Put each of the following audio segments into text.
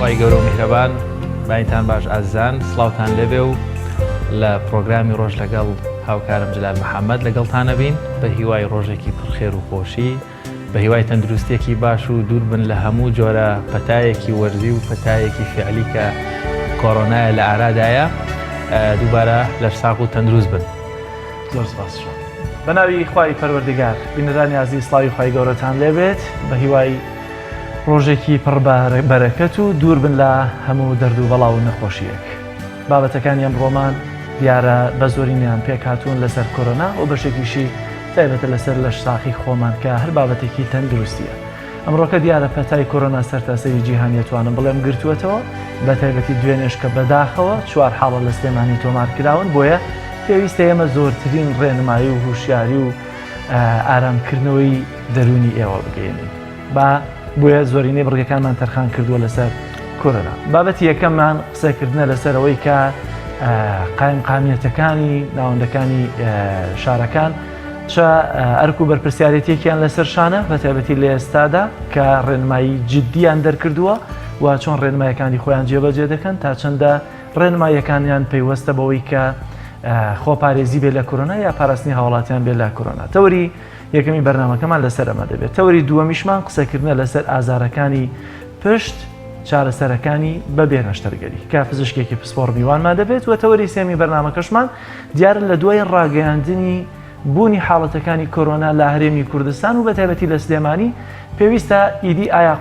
خی گەورە و میهرەبان باینتان باش ئازان سڵاوتان لێبێ و لە پرۆگرامی ڕۆژ لەگەڵ هاوکارم جلال محەممەد لەگەڵتانە بین بە هیوای ڕۆژێکی پرخێر و خۆشی بە هیوای تەندروستێکی باش و دوور بن لە هەموو جۆرە پەتایەکی وەرزی و پەتایەکی فعلی کە کۆڕۆنایە لە ئارادایە دووبارە لەش ساق و تەندروست بن. زۆر سپاس. بە ناوی خوای پەروەردگار بینەرانی عزیز سڵاوی خوای گەورەتان لێبێت بە هیوای ڕۆژێکی پڕ بەرەکەت و دوور بن لە هەموو دەرد و بەڵاو و نەخۆشیەک. بابەتەکانی ئەمڕۆمان دیارە بە زۆرینیان پێک هاتوون لەسەر کۆرۆنا و بەشێکیشی تایبەتە لەسەر لەش ساقی خۆمان کە هەر بابەتێکی تەندروستیە. ئەمڕۆکە دیارە پەتای کۆرۆنا سەرتاسەری جیهانی توانم بڵێم گرتووەتەوە بە تایبەتی دوێنێش کە بەداخەوە 4 حاڵە لە سلێمانی تۆمار کراون بۆیە پێویستە ئێمە زۆرترین ڕێنمایی و هوشیاری و ئارامکردنەوەی دەرونی ئێوە بگەێنین. بۆیە زۆرینەی بڕگەکانمان تەرخان کردووە لەسەر کۆرۆنا. بابەتی یەکەممان قسەکردنە لەسەرەوەی کە قایمقامیەتەکانی ناوەندەکانی شارەکان چە ئەرک و بەرپرسیارەتێکیان لەسەر شانە بە تایبەتی لە ئێستادا کە ڕێنمایی جددیان دەرکردووە و چۆن ڕێنمایەکانی خۆیان جێبەجێ دەکەن تا چەندە ڕێنمایەکانیان پەیوەستە بەوەی کە خۆپارێزی بێت لە کۆرۆنا یا پاراستنی هاوڵاتیان بێت لە کۆرۆنا. تەوری یەکەمی بەرنامەکەمان لەسەر ئەمە دەبێت. تەوری دووەمیشمان قسەکردنە لەسەر ئازارەکانی پشت چارەسەرەکانی بەبێ نەشتەرگەری کە پزیشکێکی پسپۆڕ میوانمان دەبێت و تەوەری سێمی بەرنامەکەشمان دیارە لە دوای ڕاگەیاندنی بوونی حاڵەتەکانی کۆرۆنا لە هەرێمی کوردستان و بە تایبەتی لە سلێمانی پێویستە ئیدی ئایا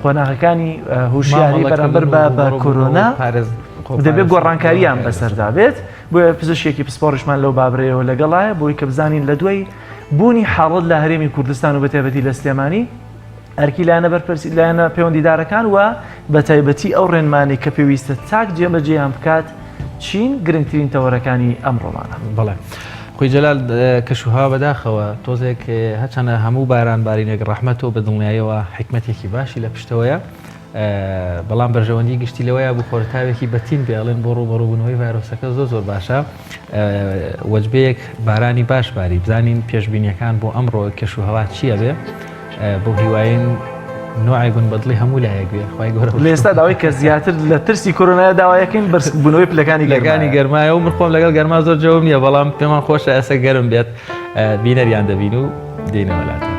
قۆناغەکانی هوشیاری بەرامبەر بە کۆرۆنا دەبێت گۆڕانکاریان بەسەردا بێت. بۆیە پزیشکێکی پسپۆڕشمان لەو بابرەیەوە لەگەڵایە بۆی کە بزانین لە دوای بوونی حاڵەت لە هەرێمی کوردستان و بە تایبەتی لە سلێمانی ئەرکی لایەنە بەرپرسی لایەنە پەیوەندیدارەکان و بە تایبەتی ئەو ڕێنمانی کە پێویستە تاک جێبەجێیان بکات چین گرنگترین تەوەرەکانی ئەم ڕۆمانە. بەڵێ خۆی جەلال کەشوها بەداخەوە تۆزێک هەچەنە هەموو باران بارینێک ڕەحمەتەوە بە دڵنیاییەوە حکمەتێکی باشی لە پشتەوەیە بەڵام بەرژەوەندی گشتی لەوەیە بوو خۆرتاوێکی بەتین بێڵێن بۆ ڕوبەڕووبوونەوەی ڤایرۆسەکە زۆر باشە وەجبەیەک بارانی باش باری بزانین پێشبینیەکان بۆ ئەمڕۆ کەشوهەوا چییە بێ بۆ هیواین نوعی گونبەدڵی هەموو لایەک بێ خی گەورە لێستا داوای کە زیاتر لە ترسی کۆرۆنایە داوایەکەین بەرزبوونەوەی پلەکانی گەرمایە و من خۆم لەگەڵ گەرما زۆر جەوم نییە بەڵام پێمان خۆشە ئەسە گەرم بێت بینەریان دەبین و دێنەوەلاتە.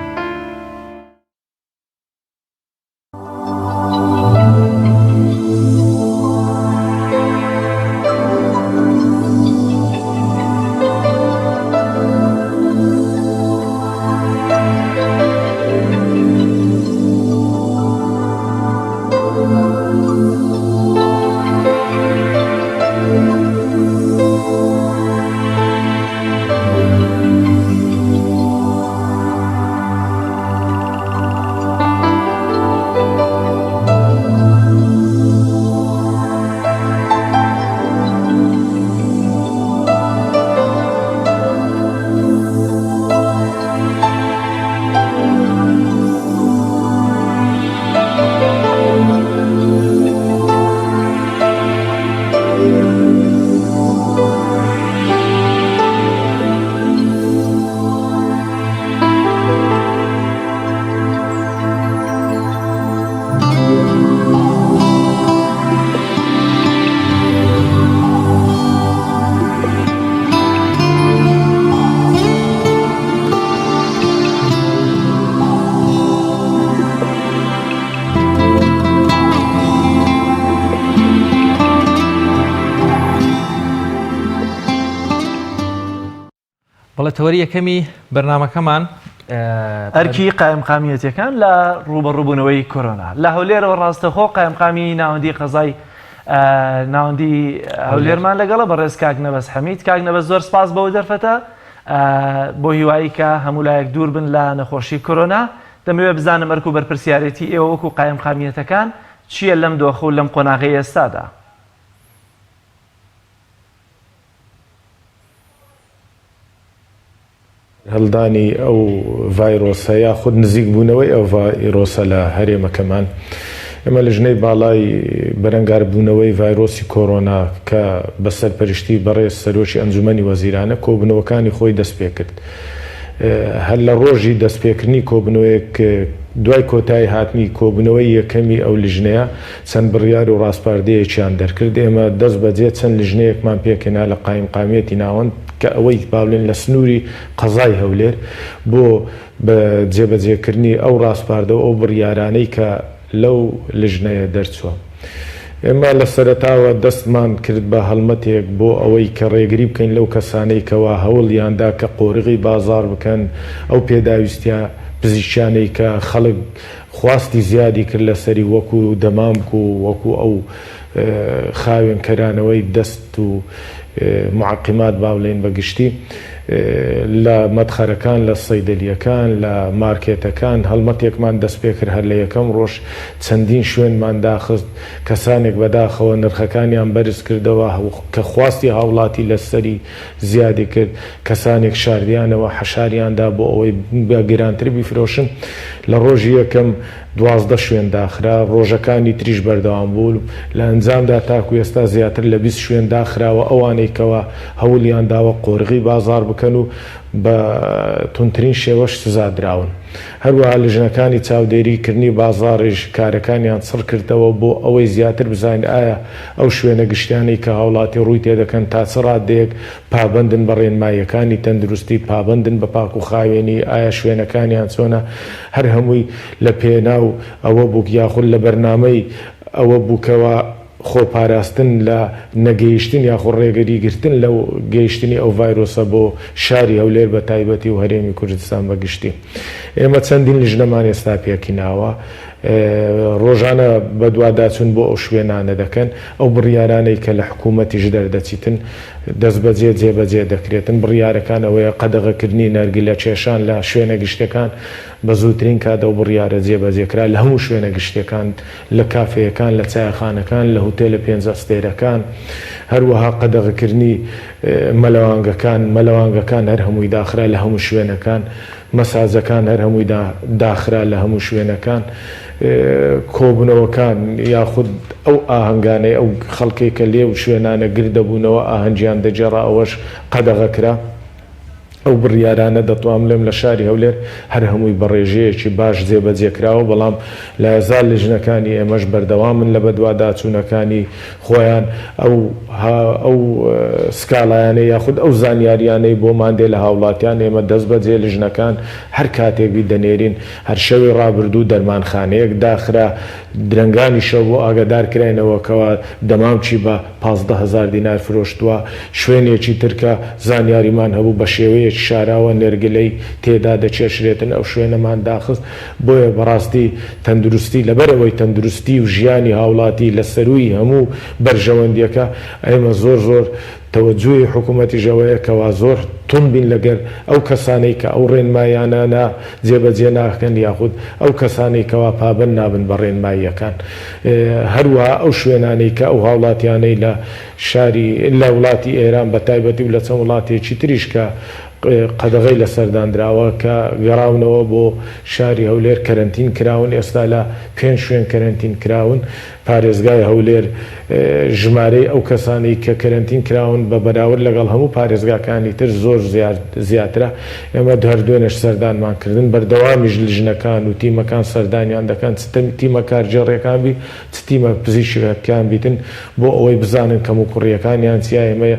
بەڵێ تەوەری یەکەمی بەرنامەکەمان ئەرکی قایمقامیەتەکان لە ڕوبەڕووبوونەوەی کۆرۆنا لە هەولێرەوە ڕاستەخۆ قایمقامی ناوەندی قەزای ناوەندی هەولێرمان لەگەڵە بەڕێز کاک نەبەس حەمید. کاک نەبەس زۆر سپاس بەوە دەرفەتە بۆ هیوایی کە هەموو لایەک دوور بن لە نەخۆشی کۆرۆنا. دەمەوێت بزانم ئەرک و بەرپرسیارەتی ئێوە وەکو قایمقامیەتەکان چییە لەم دۆخە و لەم قۆناغی ئێستادا؟ هەڵدانی ئەو ڤایرۆسە یا خود نزیک بوونەوەی ئەو ڤایرۆسە لە هەرێمەکەمان ئێمە لە ژنەی باڵای بەرەنگار بوونەوەی ڤایرۆسی کۆرۆنا کە بەسەر پەرشتی بەڕێز سەرۆکی ئەنجومەنی وەزیرانە کۆبنەوەکانی خۆی دەست پێ کرد. هەر لە ڕۆژی دەستپێکردنی کۆبنەوەیەک دوای کۆتایی هاتنی کۆبنەوەی یەکەمی ئەو لیژنەیە چەند بڕیار و ڕاستپاردەیەکیان دەرکرد. ئێمە دەست بەجێ چەند لیژنەیەکمان پێکەنا لە قایمقامێتی ناوەند کە ئەوەی باڵێن لە سنووری قەزای هەولێر بۆ بە جێبەجێکردنی ئەو ڕاستپاردە و ئەو بڕیارانەی کە لەو لیژنەیە دەرچووە. ئێمە لە سەرەتاوە دەستمان کرد بە هەڵمەتێک بۆ ئەوەی کە ڕێگری بکەین لەو کەسانەی کەوا هەوڵیاندا کە قۆرغی بازار بکەن ئەو پێداویستیە پزیشکیانەی کە خەڵک خواستی زیادی کرد لەسەری وەکو دەمامک و وەکو ئەو خاوێنکەرانەوەی دەست و معقیمات باڵێن بەگشتی لە مەدخەرەکان لە سەیدەلیەکان لە مارکێتەکان هەڵمەتێکمان دەست پێ کرد هەر لە یەکەم ڕۆژ چەندین شوێنمان داخست کەسانێک بەداخەوە نرخەکانیان بەرز کردەوە کە خواستی هاوڵاتی لەسەری زیادی کرد کەسانێک شاردیانەوە حەشاریاندا بۆ ئەوەی بە گرانتر بیفرۆشن لە ڕۆژی یەکەم 12 شوێن داخرا ڕۆژەکانی تریش بەردەوام بوو لە ئەنجامدا تاکو ئێستا زیاتر لە 20 شوێن داخراوە ئەوانەی کەوە هەوڵیان داوە قۆرغی بازار بکەن و بە تونترین شێوەش سزادراون. هەروەها لیژنەکانی چاودێریکردنی بازاڕیش کارەکانیان سڕ کردەوە بۆ ئەوەی زیاتر بزانین ئایا ئەو شوێنە گشتیانەی کە هاوڵاتی ڕووی تێدەکەن تا چ ڕادەیەک پابەندن بە ڕێنماییەکانی تەندروستی پابەندن بە پاک و خاوێنی ئایا شوێنەکانیان چۆنە هەر هەمووی لە پێناو ئەوە بوو یاخود لە بەرنامەی ئەوە بووکەوە خۆپاراستن لە نەگەیشتن یاخۆ ڕێگەریگرتن لەو گەیشتنی ئەو ڤایرۆسە بۆ شاری هەولێر بە تایبەتی و هەرێمی کوردستان بەگشتی. ئێمە چەندین لیژنەمان ئێستا پێکیناوە ڕۆژانە بە دوواداچون بۆ ئەو شوێنانە دەکەن ئەو بڕیارانەی کە لە حکوومەتیش دەردەچیتن دەست بەجێ جێبەجێ دەکرێتن. بڕیارەکان ئەوەیە قەدەغەکردنی نەرگیلە کێشان لە شوێنە گشتەکان بە زووترین کاتە و بڕیارە جێبەجێکرا لە هەموو شوێنە گشتەکان لە کافەیەکان لە چایەخانەکان لە هوتێلە 5 ستێرەکان هەروەها قەدەغەکردنی مەلەوانگەکان هەر هەمووی داخرا لە هەموو شوێنەکان مەساجەکان هەر هەمووی داخرا لە هەموو شوێنەکان کۆبنەوەکان یاخود ئەو ئاهەنگانەی ئەو خەڵکێک کە لێو شوێنانە گردەبوونەوە ئاهەنجیان دەجێڕا ئەوەش قەدەغەکرا. ئەو بڕیارانە دەتوام لێم لە شاری هەولێر هەر هەمووی بە ڕێژەیەکی باش جێبەجێکراوە بەڵام لە هێزار لیژنەکانی ئێمەش بەردەوامن لە بەدواداچوونەکانی خۆیان ئەو سکاڵایانەی یاخود ئەو زانیاریانەی بۆ ماندێ لە هاوڵاتیان ئێمە دەست بەجێ لیژنەکان هەر کاتێکی دەنێرین هەر شەوی ڕابردوو دەرمانخانەیەک داخرا درنگانی شەو بۆ ئاگادارکراینەوەکەوە دەمامچی بە 15,000 دینار فرۆشتووە شوێنێکی ترکە زانیاریمان هەبوو بە شێوەیە شاراوە نێرگلەی تێدا دەچێشرێتن ئەو شوێنەمان داخست بۆیە بەڕاستی تەندروستی لەبەرەوەی تەندروستی و ژیانی هاوڵاتی لە سەروی هەموو بەرژەوەندیەکە ئێمە زۆر تەوەجوی حکوومەتی ژەوەیە کەوا زۆر تون بین لەگەر ئەو کەسانەی کە ئەو ڕێنمایانە جێبەجێ ناکەن یاخود ئەو کەسانەی کەوا پابند نابن بە ڕێنماییەکان. هەروە ئەو شوێنانەی کە ئەو هاوڵاتیانەی لە شاری لە وڵاتی ئێران بە تایبەتی و لە چەند وڵاتێکی تریش کە قەدەغەی لە سەردانراوە کە گەڕاونەوە بۆ شاری هەولێر کەرەنتین کراون ئێستا لە 5 شوێن کەرەنتین کراون پارێزگای هەولێر ژمارەی ئەو کەسانی کە کەرەنتین کراون بە بەراورد لەگەڵ هەموو پارێزگاکانی تر زۆر زیاترە. ئێمە هەردوێنش سەردانمان کردن بەردەوامیش لیژنەکان و تیمەکان سەردانیان دەکەن تیمە کارجێڕیەکان بی تیمە پزیشکیەکان بیتن بۆ ئەوەی بزانن کەم و کوڕیەکانیان چیا. ئێمە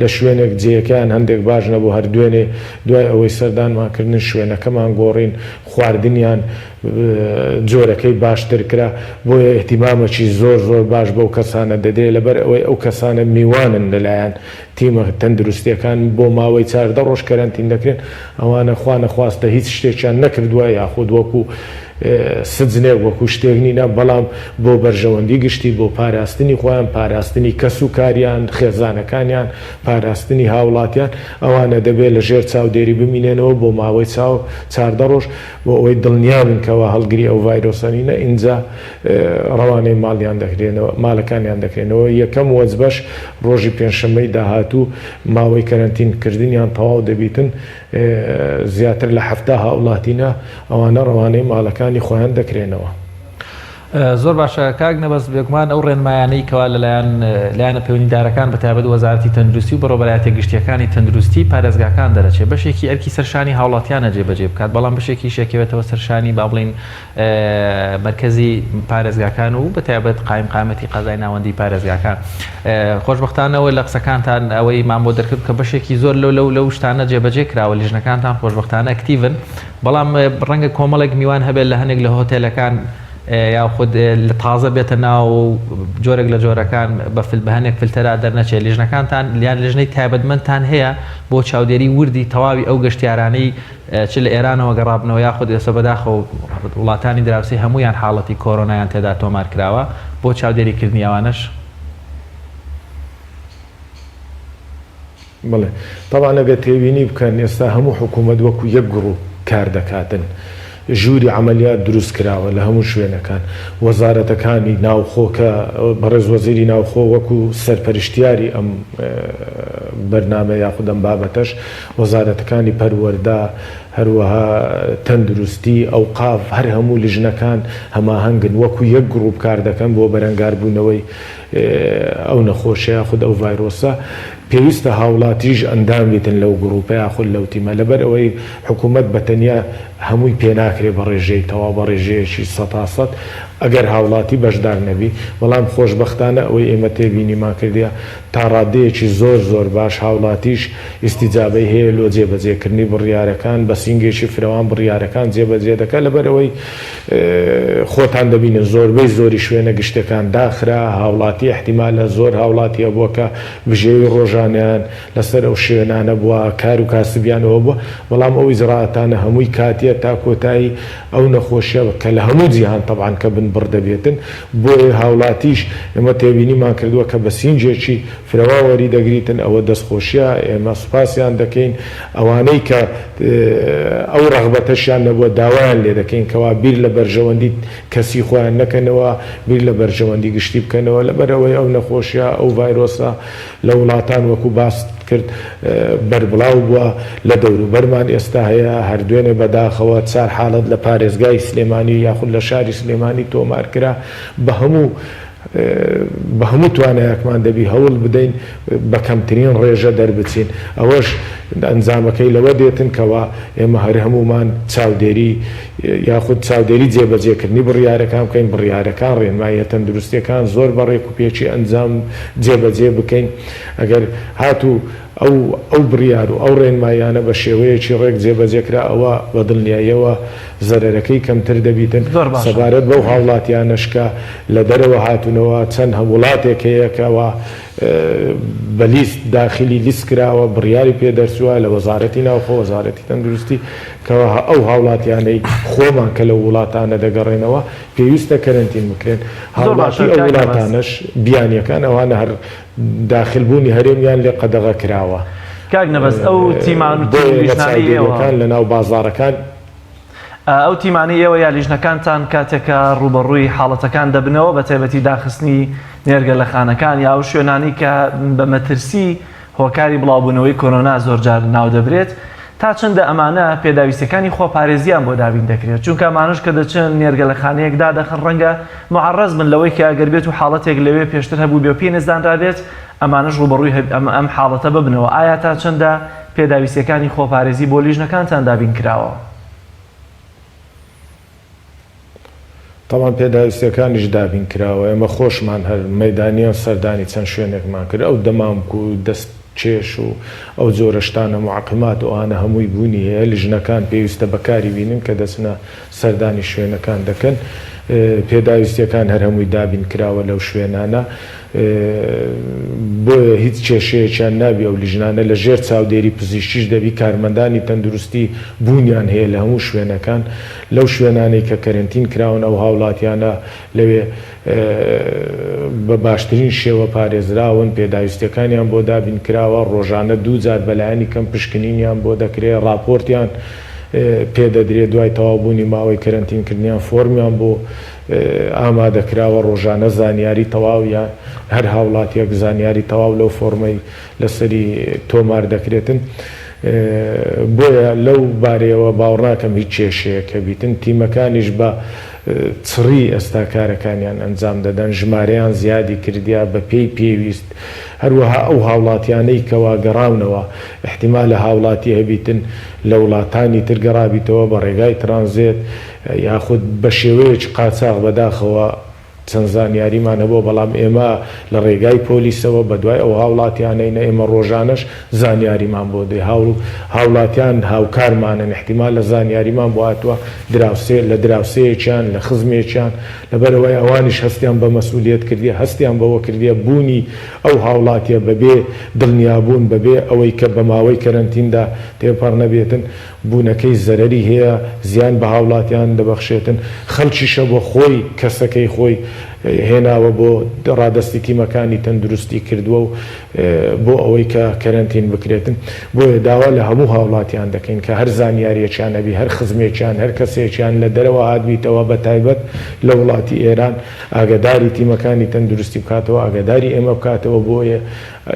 لە شوێنێک جێیەکان هەندێک باش نەبوو هەردوێنێ دوای ئەوەی سەردانمانکردن شوێنەکەمان گۆڕین خواردنیان جۆرەکەی باشتر کرا بۆیە احتیمامەکی زۆر باش بەو کەسانە دەدرێت لەبەر ئەوەی ئەو کەسانە میوانن لەلایەن تیمە تەندروستیەکان بۆ ماوەی 14 ڕۆژ کەرەنتین دەکرێن ئەوانە خوا نەخواستە هیچ شتێکیان نەکردووە یاخود وەکو سجنێک وەکو شتێک نینە بەڵام بۆ بەرژەوەندی گشتی بۆ پاراستنی خۆیان پاراستنی کەس و کاریان خێزانەکانیان پاراستنی هاوڵاتیان ئەوانە دەبێت لە ژێر چاودێری بمینێنەوە بۆ ماوەی 14 ڕۆژ بۆ ئەوەی دڵنیابن کەەوە هەڵگری ئەو ڤایرۆسەنینە ئینجا ڕەوانەی ماڵیان دەکرێنەوە ماڵەکانیان دەکرێنەوە. یەکەم وەجبەش ڕۆژی پێنجشەممەی داهاتوو ماوەی کەرەنتینکردنیان تەواو دەبیتن زیاتر لە 70 هاوڵاتینە ئەوانە ڕەوانەی ماڵەکانی خۆیان دەکرێنەوە. زۆر باشە کاک نەبەست بێگومان ئەو ڕێنمایانەی کەوا لەلایەنە پەیوەندیدارەکان بە تایبەت وەزارەتی تەندروستی و بەڕێوەبەرایەتە گشتیەکانی تەندروستی پارێزگاکان دەرەچێت بەشێکی ئەرکی سەرشانی هاوڵاتیانە جێبەجێ بکات بەڵام بەشێکی شێکەوێتەوە سەرشانی با بڵین مرکزی پارێزگاکان و بە تایبەت قایمقامەتی قەزای ناوەندی پارێزگاکان خۆشبەختانەوە لە قسەکانتان ئەوەی مامۆ دەرکرد کە بەشێکی زۆر لەو شتانە جێبەجێ کراوە لیژنەکانتان خۆشبەختانە ئەکتیڤن بەڵام ڕەنگە کۆمەڵێک میوان هەبێت لە هەنێک لە هۆتێلەکان یا خود تازە بێتە ناو جۆرێک لە جۆرەکان بە هەنێک فلتەرا دەرنەچێت لیژنەکانتان لیان لیژنەی تایبەتمەندتان هەیە بۆ چاودێری وردی تەواوی ئەو گەشتیارانەی چ لە ئێرانەوە گەڕابنەوە یاخود ئێستا بەداخەوە وڵاتانی دراوسی هەمویان حاڵەتی کۆرۆنایان تێدا تۆمار کراوە بۆ چاودێریکردنی ئەوانش بڵێ طبعا ئەگە تێبینی بکەن ئێستا هەموو حکوومەت وەکو یەک گڕوپ کار دەکاتن ژووری عملیات دروست کراوە لە هەموو شوێنەکان وەزارەتەکانی ناوخۆکە بەڕێز وەزیری ناوخۆ وەکو سەرپەرشتیاری ئەم بەرنامە یاخود ئەم بابەتەش وەزارەتەکانی پەروەردە هەروەها تەندروستی ئەوقاف هەر هەموو لیژنەکان هەماهەنگن وەکو یەک گڕوپ کار دەکەن بۆ بەرەنگاربوونەوەی ئەو نەخۆشیە یاخود ئەو ڤایرۆسە پێویستە هاوڵاتیش ئەندام بێتن لەو گڕوپە یاخود لەو تیمە لەبەر ئەوەی حکوومەت بەتەنیا هەمووی پێناکرێ بە ڕێژەی تەواو بە ڕێژەیەکی 100% ئەگەر هاوڵاتی بەشدار نەبی بەڵام خۆشبەختانە ئەوەی ئێمە تێبینیمان کردیا تا ڕادەیەکی زۆر باش هاوڵاتیش ئیستیجابەی هەیە لۆ جێبەجێکردنی بڕیارەکان بە سینگێکی فرەوان بڕیارەکان جێبەجێ دەکات لەبەر ئەوەی خۆتان دەبینن زۆربەی زۆری شوێنە گشتەکان داخرا هاوڵاتی احتیمالە زۆر هاوڵاتیە بووە کە بژێوی ڕۆژانیان لەسەر ئەو شوێنانە بووە کار و کاسبیانەوە بووە بەڵام ئەوی زراعەتانە هەمووی کاتیە تا کۆتایی ئەو نەخۆشیە کە لە هەموو جیهان تەبعاً کە بن بڕدەبێتن بۆیە هاوڵاتیش ئێمە تێبینیمان کردووە کە بە سینجێکی فرەواوەری دەگریتن ئەوە دەستخۆشیە ئێمە سوپاسیان دەکەین ئەوانەی کە ئەو ڕەغبەتەشیان نەبووە داوایان لێ دەکەین کەوا بیر لە بەرژەوەندی کەسی خۆیان نەکەنەوە بیر لە بەرژەوەندی گشتی بکەنەوە لەبەرەوەی ئەو نەخۆشیە ئەو ڤایرۆسە لە وڵاتان وەکو باس کرد بەربڵاو بووە لە دەوروبەرمان ئێستا هەیە هەردوێنێ بەداخەوە 4 حاڵەت لە پارێزگای سلێمانی یاخود لە شاری سلێمانی تۆمار کرا بە هەموو توانایەکمان دەبی هەوڵ بدەین بە کەمترین ڕێژە دەربچین ئەوەش ئەنجامەکەی لەوە دێتن کەوا ئێمە هەر هەمومان چاودێری یاخود چاودێری جێبەجێکردنی بڕیارەکان بکەین بڕیارەکان ڕێنماییە تەندروستیەکان زۆر بە ڕێک و پێچی ئەنجام جێبەجێ بکەین ئەگەر هاتوو ئەو بڕیار و ئەو ڕێنمایانە بە شێوەیەکی ڕێک جێبەجێکرا ئەوە بە دڵنیاییەوە زەرەرەکەی کەمتر دەبیتن سەبارەت بەو هاوڵاتیانەشکە لە دەرەوە هاتوونەوە چەند وڵاتێک هەیەکەوە بە لیست داخلی لیست کراوە بڕیاری پێدەرچووە لە وەزارەتی ناوخۆ وەزارەتی تەندروستی کەەوە ئەو هاوڵاتیانەی خۆمان کە لە وڵاتانە دەگەڕێنەوە پێویستە کەرنتین بکرێن هاوڵاتی ئەو وڵاتانش بیانیەکان ئەوانە هەر داخلبوونی هەرێمیان لێ قەدەغە کراوە کاک نەبەست ئەو تیمان لە ناو بازارەکان ئەو تیمانی ئێوە یا لیژنەکانتان کاتێکە ڕوبەڕووی حاڵەتەکان دەبنەوە بە تایبەتی داخستنی نێرگە لە خانەکان یا ئەو شوێنانی کە بە مەترسی هۆکاری بڵاوبوونەوەی کۆرۆنا زۆرجار ناو دەبرێت تا چنددە ئەمانە پێداویستەکانی خۆپارێزیان بۆ دابین دەکرێت چونکە ئەمانش کە دەچن نێرگە لە خانەیەکدا دەخن ڕەنگە معڕەز بن لەوەی کە ئەگەر بێت و حاڵەتێک لەوێ پێشتر هەبوو بێ پێی نەزانرابێت ئەمانش ڕوبەڕووی ئەم حاڵەتە ببنەوە ئایا تا چنددە پێداویستەکانی خۆپارێزی بۆ لیژنەکانتان دابین کراوە تاوان پێداویستەکانیش دابین کراوە ئێمە خۆشمان هەر مەدانیان سەردانی چەند شوێنێکمان کرد ئەو دەمامک و دەست چێش و ئەو جۆرەشتانە معقمات و ئانە هەمووی بوونی هەیە لیژنەکان پێویستە بەکاری بینن کە دەچنە سەردانی شوێنەکان دەکەن پێداویستیەکان هەر هەمووی دابین کراوە لەو شوێنانە بۆیە هیچ کێشەیەکیان نابی ئەو لیژنانە لە ژێر چاودێری پزیشکیش دەبی کارمەندانی تەندروستی بوونیان هەیە لە هەموو شوێنەکان لەو شوێنانەی کە کەرنتین کراون ئەو هاوڵاتیانە لەوێ بە باشترین شێوە پارێزراون پێداویستەکانیان بۆ دابین کراوە ڕۆژانە 2 جار بەلایانی کەم پشکنینیان بۆ دەکرێت راپۆرتیان پێدەدرێت دوای تەواوبوونی ماوەی کەرنتینکردنیان فۆرمیان بۆ ئامادەکراوە ڕۆژانە زانیاری تەواویان هەر هاوڵاتیەک زانیاری تەواو لەو فۆرمەی لەسەری تۆمار دەکرێتن بۆیە لەو بارەیەوە باوەڕناکەم هیچ کێشەیەکە بیتن تیمەکانیش بە چڕی ئێستاکارەکانیان ئەنجام دەدەن ژمارەیان زیادی کردیا بە پێی پێویست هەروەها ئەو هاوڵاتیانەی کەوا گەڕاونەوە احتیمال لە هاوڵاتی هەبیتن لە وڵاتانی تر گەڕابیتەوە بە ڕێگای ترانزێت یاخود بە شێوەیەکی قاچاق بەداخەوە چەند زانیاریمان هەبوو بەڵام ئێمە لە ڕێگای پۆلیسەوە بە دوای ئەو هاوڵاتیانەینە ئێمە ڕۆژانەش زانیاریمان بۆ دێ هاوڵاتیان هاوکارمانن احتیمال لە زانیاریمان بۆ هاتووە لە دراوسەیەکیان لە خزمێکیان لەبەرەوەی ئەوانیش هەستیان بە مەسئولیت کردی هەستیان بەوە کردیە بوونی ئەو هاوڵاتیە بەبێ دڵنیابوون بەبێ ئەوەی کە بە ماوەی کەرەنتیندا تێپەڕ نەبێتن بوونەکەی زەرەری هەیە زیان بە هاوڵاتیان دەبەخشێتن خەڵکیشە بۆ خۆی کەسەکەی خۆی هێناوە بۆ ڕادستی تیمەکانی تەندروستی کردووە و بۆ ئەوەی کە کەرەنتین بکرێتن بۆیە داوا لە هەموو هاوڵاتیان دەکەین کە هەر زانیاریەکیان نەبی هەر خزمێکیان هەر کەسێکیان لە دەرەوە هاتبیتەوە بە تایبەت لە وڵاتی ئێران ئاگداری تیمەکانی تەندروستی بکاتەوە ئاگداری ئێمە بکاتەوە بۆیە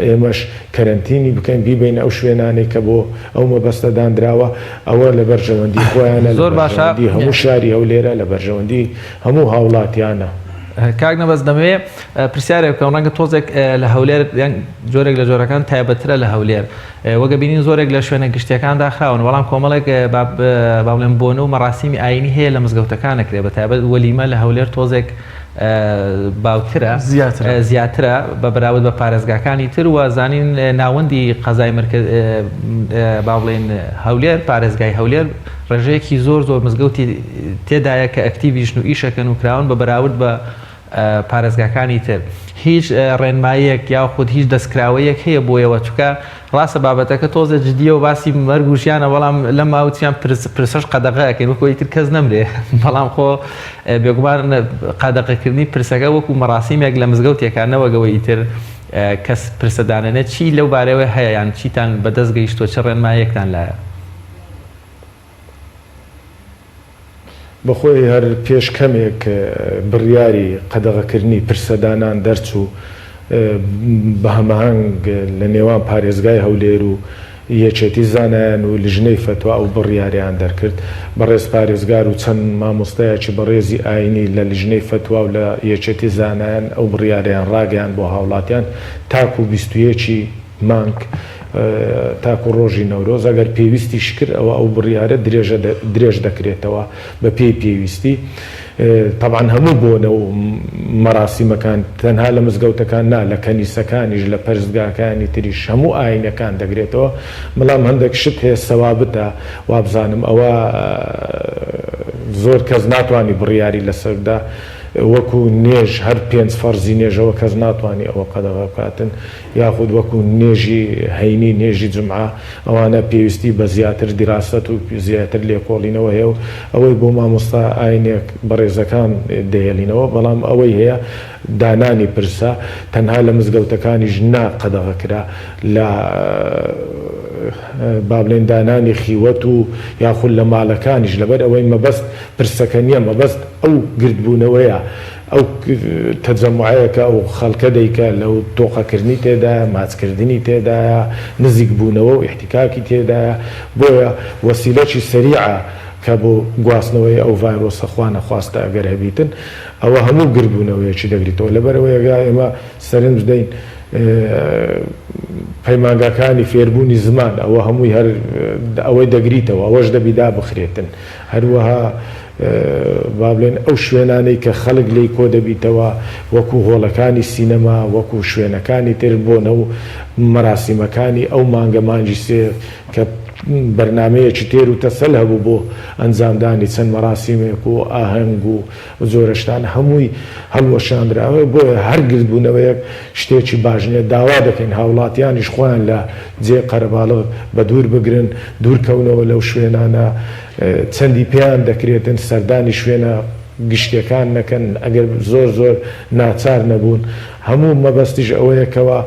ئێمەش کەرەنتینی بکەین بیبین ئەو شوێنانەی کە بۆ ئەو مەبەستەدانراوە ئەوە لە بەرژەوەندی خۆیانە زۆر باشە هەموو شاری ئەو لێرە لە بەرژەوەندی هەموو هاوڵاتیانە کاک نەبەست دەمەوێ پرسیارێک بکەم ڕەنگە تۆزێک لە هەولێر یان جۆرێک لە جۆرەکان تایبەترە لە هەولێر وەگە بینین زۆرێک لە شوێنە گشتیەکان داخراون بەڵام کۆمەڵێک باڵێن بۆنە و مەراسیمی ئاینی هەیە لە مزگەوتەکانەکرێ بە تایبەت وەلیمە لە هەولێر تۆزێک باوترە زیاترە بە بەراورد بە پارێزگاکانی تر و زانین ناوەندی قەزای باڵێن هەولێر پارێزگای هەولێر ڕێژەیەکی زۆر مزگەوتی تێدایە کە ئەکتیڤیشن و ئیشەکەن و کراون بە بەراورد بە پارێزگاکانی تر هیچ ڕێنماییەک یاخود هیچ دەستکراوەیەک هەیە بۆیەوە چکە ڕاستە بابەتەکە تۆزە جدیە و باسی مەرگ و ژیانە بەڵام لە ماوتیان پرسەش قەدەغەکەین وەکۆی تر کەس نەمرێ بەڵام خۆ بێگومان قەدەغەکردنی پرسەکە وەکو مەراسیمێک لە مزگەوتێکان نەوەگەوەی تر کەس پرسەدانێنێت چی لەو بارەوە هەیە یان چیتان بەدەست گەیشتۆ چه ڕێنماییەکتان لایە بەخۆی هەر پێش کەمێک بڕیاری قەدەغەکردنی پرسەدانان دەرچوو بە هەماهەنگ لە نێوان پارێزگای هەولێر و یەکێتی زانایان و لیژنەی فتوا ئەو بڕیاریان دەرکرد بەڕێز پارێزگار و چەند مامۆستایەکی بەڕێزی ئاینی لە لیژنەی فتوا و لە یەکێتی زانایان ئەو بڕیاریان ڕاگەیان بۆ هاوڵاتیان تاکو 21 مانگ تاکو ڕۆژی نەورۆز ئەگەر پێویستی شکر ئەو بڕیارە درێژ دەکرێتەوە بە پێی پێویستی طبعاً هەموو بۆنە و مەراسیمەکان تەنها لە مزگەوتەکان نا لە کەنیسەکانیش لە پەرستگاکانی تریش هەموو ئاینەکان دەگرێتەوە بەڵام هەندێک شت هەیە سەوابتە وابزانم ئەوە زۆر کەس ناتوانانی بڕیاری لەسەردا وەکو نێژ هەر 5 فەرزی نێژەوە کەس ناتوانانی ئەوە قەدەغە بکاتن یاخود وەکو نێژی هەینی نێژی جمعە ئەوانە پێویستی بە زیاتر دیراست و زیاتر لێکۆڵینەوە هەیە و ئەوەی بۆ مامۆستا ئاینێک بەڕێزەکان دەهێڵینەوە بەڵام ئەوەی هەیە دانانی پرسە تەنها لە مزگەوتەکانیش نا قەدەغەکرا لە بابلێن دانانی خیوەت و یاخود لە ماڵەکانیش لەبەر ئەوەی مەبەست پرسەکە نییە مەبەست ئەو گردبوونەوەیە ئەو تەجەموعەیەکە ئەو خەڵکە دەیکە لەو تۆقەکردنی تێدایە ماچکردنی تێدایە نزیک بوونەوە و احتیکاکی تێدایە بۆیە وەسیلەی سەریعە کە بۆ گواستنەوەی ئەو ڤایرۆسە خوا نەخواستە ئەگەر هەبیتن ئەوە هەموو گردبوونەوەیەکی دەگریتەوە لەبەرەوەیەگا ئێمە سەرنج دەین پەیمانگاکانی فێربوونی زمان ئەوە هەمووی هەر ئەوەی دەگریتەوە ئەوەش دەبیدا بخرێتن هەروەها با بڵێن ئەو شوێنانەی کە خەڵک لی کۆ دەبیتەوە وەکو هۆڵەکانی سینەما وەکو شوێنەکانی تر بۆنە و مەراسیمەکانی ئەو مانگە مانجی سێ کە بەرنمەیەکی تێر و تەسەل هەبوو بۆ ئەنجامدانی چەند مەراسیمێک و ئاهەنگ و زۆرەشتان هەمووی هەڵوەشاندراوە بۆیە هەرگردبوونەوەیەک شتێکی باش نییە داوا دەکەین هاوڵاتیانیش خۆیان لە جێ قەرەباڵە بە دوور بگرن دوورکەونەوە لەو شوێنانە چەندی پێیان دەکرێتن سەردانی شوێنە گشتەکان نەکەن ئەگەر زۆر ناچار نەبوون هەموو مەبەستیش ئەوەیەکەوە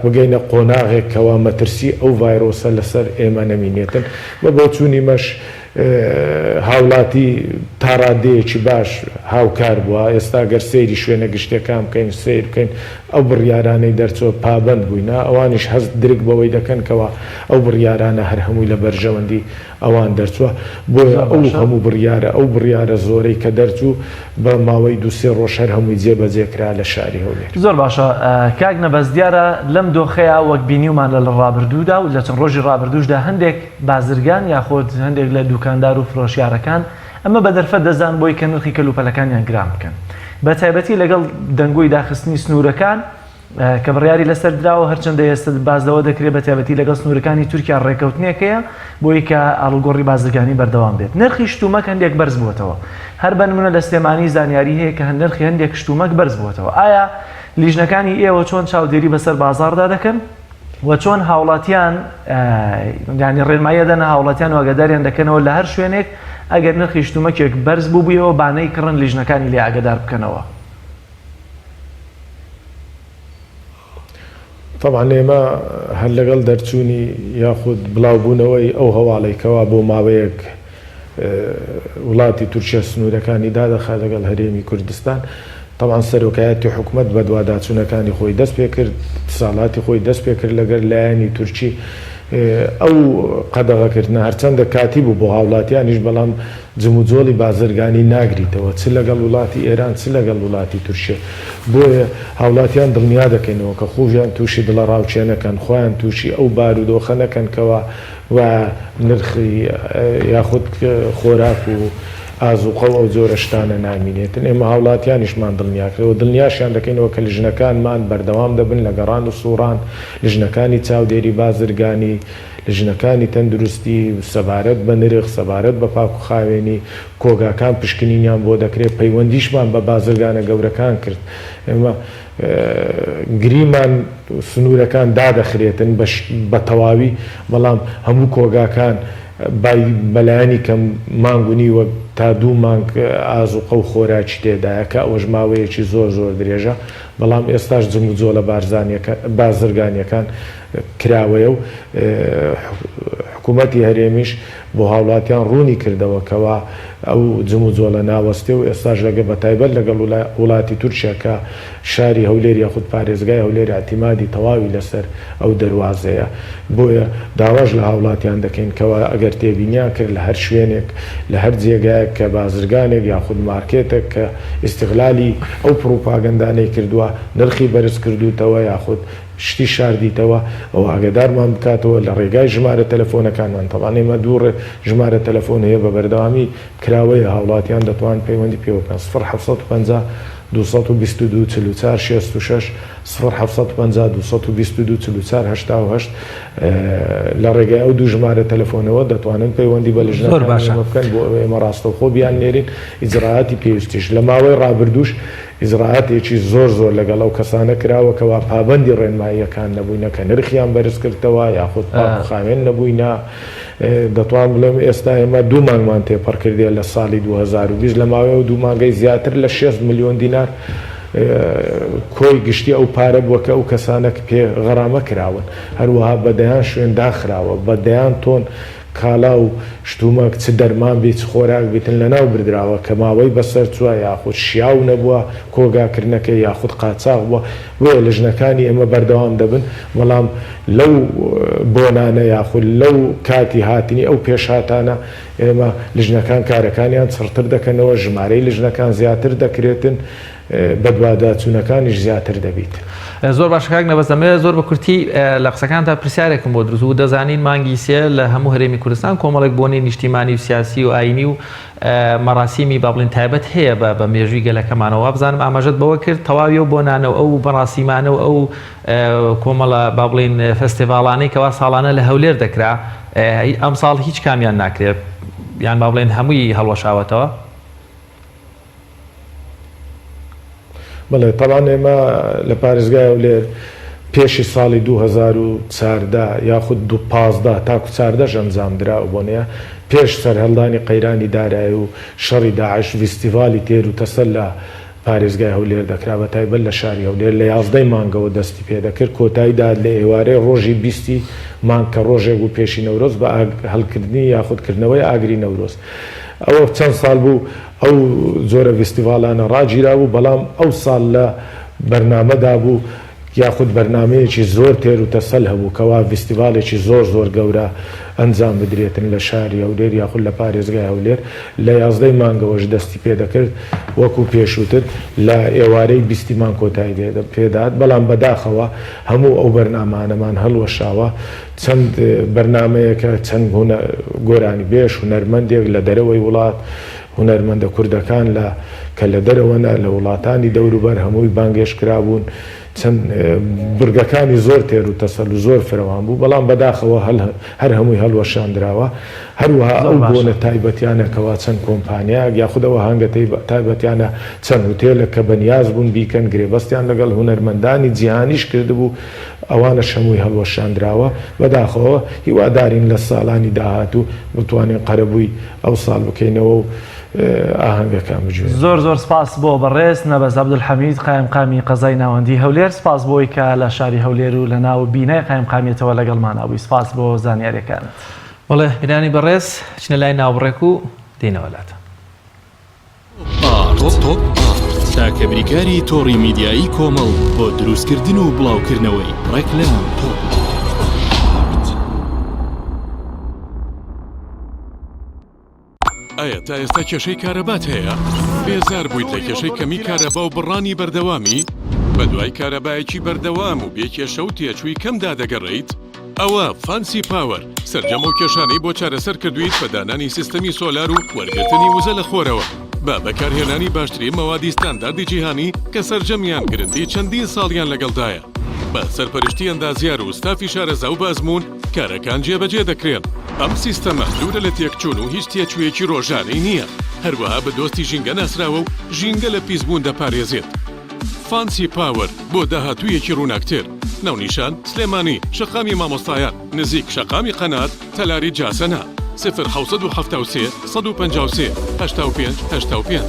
بگەینە قۆناغێکەوە مەترسی ئەو ڤایرۆسە لەسەر ئێمە نەمینێتن بە بۆ چوونی مەش هاوڵاتی تاڕادەیەکی باش هاوکار بووە ئێستا گەر سەیری شوێنە گشتەکان بکەین سیر بکەین ئەو بڕیارانەی دەرچۆ پابند بووینە ئەوانیش هەست درک بەوەی دەکەنکەوە ئەو بڕیارانە هەر هەمووی لە بەرژەوەندی ئەوان دەرچووە بۆیە ئەو هەموو بڕیارە ئەو بڕیارە زۆرەی کە دەرچوو بە ماوەی دوسێ ڕۆژ هەر هەمووی جێبەجێکرا لە شاری هەولێر. زۆر باشە کاک نەبەست دیارە لەم دۆخەیە وەک بینیومان لە ڕابردوودا و لە چەند ڕۆژی ڕابردووشدا هەندێک بازرگان یاخۆت هەندێک لە دوکاندار و فرۆشیارەکان ئەمە بە دەرفەت دەزان بۆی کە نرخی کەلوپەلەکانیان گران بکەن بە تایبەتی لەگەڵ دەنگۆی داخستنی سنوورەکان کە بڕیاری لەسەر دراوە هەرچەندە ئێستا بازەوە دەکرێت بە تایبەتی لەگەڵ سنوورەکانی تورکیا ڕێکەوتنێکەیە بۆی کە ئاڵگۆڕی بازرگانی بەردەوام بێت. نرخی شتومەک هەندێک بەرز بووەتەوە هەر بە نمونە لە سلێمانی زانیاری هەیە کە نرخی هەندێک شتومەک بەرز بووەتەوە. ئایا لیژنەکانی ئێوە چۆن چاودێری بەسەر بازاردا دەکەن و چۆن هاوڵاتیان ینی ڕێنمایە دەنە هاوڵاتیان واگەداریان دەکەنەوە لە هەر شوێنێک ئەگەر نرخی شتومەکێک بەرز بووبوویەوە بانەی کڕن لیژنەکانی لێ ئاگدار بکەنەوە؟ طبعا ئێمە هەر لەگەڵ دەرچوونی یاخود بڵاوبوونەوەی ئەو هەواڵێکەوە بۆ ماوەیەک وڵاتی تورکیا سنوورەکانی دادەخات لەگەڵ هەرێمی کوردستان طبعا سەرۆکایەتی حکوومەت بە دوواداچوونەکانی خۆی دەست پێ کرد ساڵاتی خۆی دەست پێ کرد لەگەر لایەنی تورکی ئەو قەدەغەکردنە هەرچەندە کاتی بوو بۆ هاوڵاتیانیش بەڵام جموجۆڵی بازرگانی ناگریتەوە چ لەگەڵ وڵاتی ئێران چ لەگەڵ وڵاتی تورکیا بۆیە هاوڵاتیان دڵنیا دەکەینەوە کە خۆشیان تووشی دڵە ڕاوچێنەکەن خۆیان تووشی ئەو بارودۆخە نەکەنکەوە و نرخی یاخود خۆراک و ئازوقە و ئەو جۆرە شتانە نامینێتن. ئێمە هاوڵاتیانیشمان دڵنیاکرەوە دڵنیاشیان دەکەینەوە کە لیژنەکانمان بەردەوام دەبن لە گەڕان و سووران لیژنەکانی چاودێری بازرگانی لیژنەکانی تەندروستی سەبارەت بە نرخ سەبارەت بە پاک و خاوێنی کۆگاکان پشکنینیان بۆ دەکرێت پەیوەندیشمان بە بازرگانە گەورەکان کرد. ئێمە گریمان سنوورەکان دادەخرێتن بە تەواوی بەڵام هەموو کۆگاکان بەلایانی کەم مانگونی وە تا 2 مانگ ئازوقە و خۆراکی تێدایە کە ئەوەش ماوەیەکی زۆر زۆر درێژە بەڵام ئێستاش جموجۆ لە بازرگانیەکان کراوەیە و حکوومەتی هەرێمیش بۆ هاوڵاتیان ڕوونی کردەوە کەوا ئەو جموجۆ لە ناوەستێ و ئێستاش لەگە بە تایبەت لەگەڵ وڵاتی تورکیا کە شاری هەولێر یاخود پارێزگای هەولێر اعتیمادی تەواوی لەسەر ئەو دەواازەیە بۆیە داواش لە هاوڵاتیان دەکەین کەوا ئەگەر تێبینیان کرد لە هەر شوێنێک لە هەر جێگایەک کە بازرگانێک یاخود مارکێتێک کە ئیستیغلالی ئەو پرۆپاگەندانەی کردووە نرخی بەرز کردوتەوە یاخود شتی شاردیتەوە ئەو ئاگدارمان بکاتەوە لە ڕێگای ژمارە تەلەفۆنەکانمان تەوان ئێمە دووڕێ ژمارە تەلەفۆن هەیە بە بەردەوامی کراوەیە هاوڵاتیان دەتوان پەیوەندی پێوەکەن 0750 222 44 66 0750 222 44 88 لە ڕێگای ئەو دوو ژمارە تەلەفۆنەوە دەتوانن پەیوەندی بە لیژنەکان بکەن بۆ ئێمە ڕاستەوخۆ بیان نێرین ئیجراعاتی پێویستیش لە ماوەی ڕابردووش ئیجراعاتێکی زۆر زۆر لەگەڵ ئەو کەسانە کراوە کەوا پابەندی ڕێنماییەکان نەبووینە کە نرخیان بەرز کردەوە یاخود پاک و خاوێن نەبووینە دەتوان بڵێم ئێستا ئێمە 2 مانگمان تێپەڕ کردێ لە ساڵی 2020 لە ماوەی و 2 مانگەی زیاتر لە 6 ملیۆن دینار کۆی گشتی ئەو پارە بووەکە ئەو کەسانە پێ غەرامە کراون هەروەها بەدەیان شوێن داخراوە بەدەیان تۆن کالا و شتومەک چ دەرمان بیت خۆراک بیتن لە ناو بردراوە کە ماوەی بەسەر چووە یاخود شیاو نەبووە کۆگاکردنەکە یاخود قاچاق بووە وێ لیژنەکانی ئێمە بەردەوام دەبن بەڵام لەو بۆنانە یاخود لەو کاتی هاتنی ئەو پێشهاتانە ئێمە لیژنەکان کارەکانیان چڕتر دەکەنەوە ژمارەی لیژنەکان زیاتر دەکرێتن بەدواداچوونەکانیش زیاتر دەبیت. زۆر باش کاک نەبەست دەمەوێت زۆر بە کورتی لە قسەکاندا پرسیارێکم بۆ دروست و دەزانین مانگی سێ لە هەموو هەرێمی کوردستان کۆمەڵێک بۆنی نیشتیمانی و سیاسی و ئاینی و مەراسیمی با بڵین تایبەت هەیە بە مێژووی گەلەکەمانەوە بزانم ئاماژەت بەوە کرد تەواوی و بۆنانەوە ئەو بەڕاستیمانە و ئەو کۆمەڵە با بڵین فەستیڤاڵانەی کەوا ساڵانە لە هەولێر دەکرا ئەم ساڵ هیچ کامیان ناکرێت یان با بڵین هەمووی هەڵوەشاوەتەوە؟ بەڵێ تەڵان ئێمە لە پارێزگای هەولێر پێشی ساڵی 2014 یاخود 2015 تاکو 14 ئەنجام دراوە بۆنەیە پێش سەرهەڵدانی قەیرانی دارایی و شەڕی داعش فیستیڤالی تێر و تەسەل لە پارێزگای هەولێر دەکرا بە تایبەت لە شاری هەولێر لە 11 مانگەوە دەستی پێ دەکرد کۆتاییدا لە ئێوارەی ڕۆژی 20 مانگ کە ڕۆژێک و پێشی نەورۆز بە هەڵکردنی یاخودکردنەوەی ئاگری نەورۆز. ئەوە چەند ساڵ بوو ئەو زۆرە فستیڤالانە ڕاگیرا بوو بەڵام ئەو ساڵ لە بەرنامەدا بوو یاخود بەرنمەیەکی زۆر تێر و تەسەل هەبوو کەوا فستیڤالێکی زۆر گەورە ئەنجام بدرێتن لە شاری هەولێر یاخود لە پارێزگای هەولێر لە 11 مانگەوەش دەستی پێ دەکرد وەکو پێشووتر لە ئێوارەی 20 مانگ کۆتایی پێدات بەڵام بەداخەوە هەموو ئەو بەرنامانەمان هەڵوەشاوە چەند بەرنمەیەکە چەند گۆرانی بێش هونەرمەندێک لە دەرەوەی وڵات هونەرمەندە کوردەکان کە لە دەرەوەنە لە وڵاتانی دەوروبەر هەمووی بانگێش کرابوون چەند برگەکانی زۆر تێر و تەسەل و زۆر فراوان بوو بەڵام بەداخەوە هەر هەمووی هەڵوەشاندراوە هەروەها ئەو بۆنە تایبەتیانەکەوا چەند کۆمپانیا یاخودەوە هەنگە تایبەتیانە چەند هوتێلە کە بەنیاز بوون بیکەن گرێبەستیان لەگەڵ هونەرمەندانی جیهانیش کردبوو ئەوانە هەمووی هەڵوەشاندراوە بەداخەوە هیوادارین لە ساڵانی داهاتوو بتوانین قەرەبووی ئەو ساڵ بکەینەوە و ئاهەنگەکان بجوێن. زۆر سپاس بۆ بەڕێز نەبەز عەبدولحەمید قایمقامی قەزای ناوەندی هەولێر سپاس بۆی کە لە شاری هەولێر و لە ناو بینای قایمقامیەتەوە لەگەڵمانە بووی سپاس بۆ زانیاریەکانت. وەڵێ بینانی بەڕێز چنە لای ناوبڕێک و دێنەوەلاتە تۆپ تاکە بریکاری تۆڕی میدیایی کۆمەڵ بۆ دروستکردن و بڵاوکردنەوەی ڕێکلام تۆپ. ئایا تا ئێستا کێشەی کارەبات هەیە؟ بێزار بوویت لە کێشەی کەمی کارەبا و بڕانی بەردەوامی؟ بە دوای کارەبایەکی بەردەوام و بێکێشە و تێچووی کەمدا دەگەڕێیت؟ ئەوە فانسی پاوەر سەرجەم و کێشانەی بۆ چارەسەر کردویت بە دانانی سیستەمی سۆلار و وەرگرتنی وزە لە خۆرەوە با بەکارهێنانی باشترین مەوادی ستانداردی جیهانی کە سەرجەمیان گرنگی چەندین ساڵیان لەگەڵدایە. بە سەرپەرشتی ئەندازیار و ستافی شارەزا و بازمون کارەکان جێبەجێ دەکرێن. ئەم سیستەمە دوورە لە تێکچوون و هیچ تێچوویەکی ڕۆژانەی نییە. هەروەها بە دۆستی ژینگە ناسراوە و ژینگە لە پیسبوون دەپارێزێت. فانسی پاوەر بۆ داهاتوویەکی ڕووناکتر. ناونیشان سلێمانی شەقامی مامۆستایان نزیک شەقامی قەنات تەلاری جاسەنا 0 153 85 85.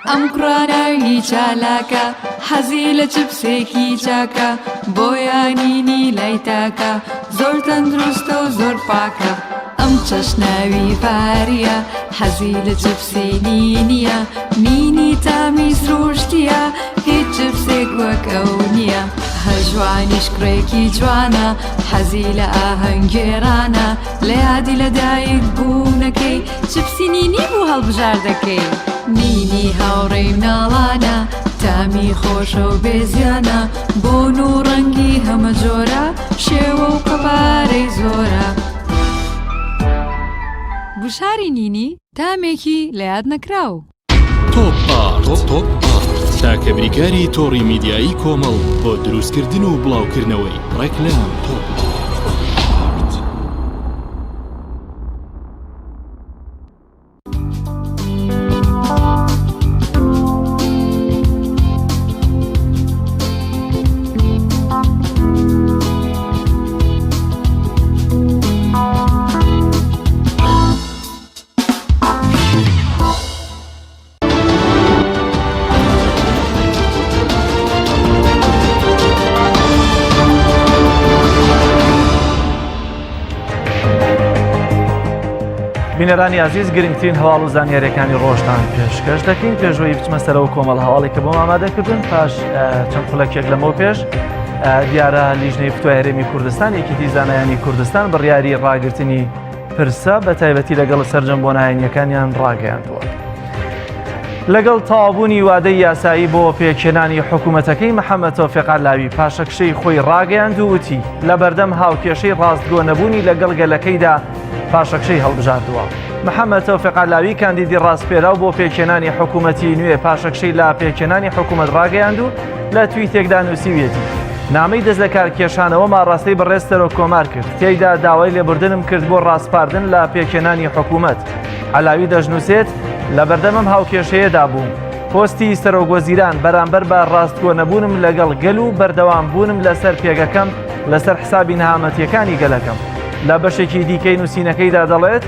ئەم کوڕانەوی چالاکە حەزی لە چپسێکی چاکە بۆیانینی لای تاکە زۆر تەندروستە و زۆر پاکە. ئەم چەشناوی پاریە حەزی لە چپسی نینیە نینی تامیز ڕۆشتیە هیچ چپسێک وەک ئەو نییە. هەژوانیش کوڕێکی جوانە حەزی لە ئاهەنگێرانە لە یادی لەدایک بوونەکەی چپسی نینی بوو هەڵبژار دەکەی. نینی هاوڕێی مناڵانە تامی خۆشە و بێزیانە بۆن و ڕەنگی هەمە جۆرە شێوە و قەبارەی زۆرە. بشاری نینی تامێکی لە یاد نەکراو. تۆپ تاکە بریکاری تۆڕی میدیایی کۆمەڵ بۆ دروستکردن و بڵاوکردنەوەی ڕێکلام تۆپ. بینەرانی عزیز گرنگترین هەواڵ و زانیاریەکانی ڕۆژتان پێشکەش دەکەین پێشەوەی بچمە سەرەوە کۆمەڵ هەواڵێکە بۆ ئامادەکردن پاش چەند خولەکێک لەمەوە پێش دیارە لیژنەی فتوای هەرێمی کوردستان یەکێتی زانایانی کوردستان بڕیاری ڕاگررتنی پرسە بە تایبەتی لەگەڵ سەرجەمبۆنایەنیەکانیان ڕاگەیاندووە. لەگەڵ تەواوبوونی وادەی یاسایی بۆ پێکێنانی حکوومەتەکەی محەممەد تۆفیق عەلاوی پاشەکشەی خۆی ڕاگەیاند و وتی لە بەردەم هاوکێشەی ڕاستگۆ نەبوونی لەگەڵ گەلەکەیدا پاشەکشەی هەڵبژاردووە. محەممەد تۆفیق عەلاوی کاندیدی ڕاستپێراو بۆ پێکێنانی حکوومەتی نوێ پاشەکشەی لا پێکێنانی حکوومەت ڕاگەیاند و لە تویتێکدا نووسیویەتی نامەی دەست لە کارکێشانەوە ماڕاستەی بەڕێستەرۆ کۆمار کرد تێیدا داوای لێبوردنم کرد بۆ ڕاستپاردن لە پێکێنانی حکوومەت. عەلاوی دەژنووسێت لە بەردەمم هاوکێشەیەدا بووم پۆستی سەرۆگۆزیران بەرامبەر بە ڕاستگۆ نەبوونم لەگەڵ گەل و بەردەوام بوونم لەسەر پێگەکەم لەسەر حسابی نەهامەتیەکانی گەلەکەم. لە بەشێکی دیکەی نووسینەکەیدا دەڵێت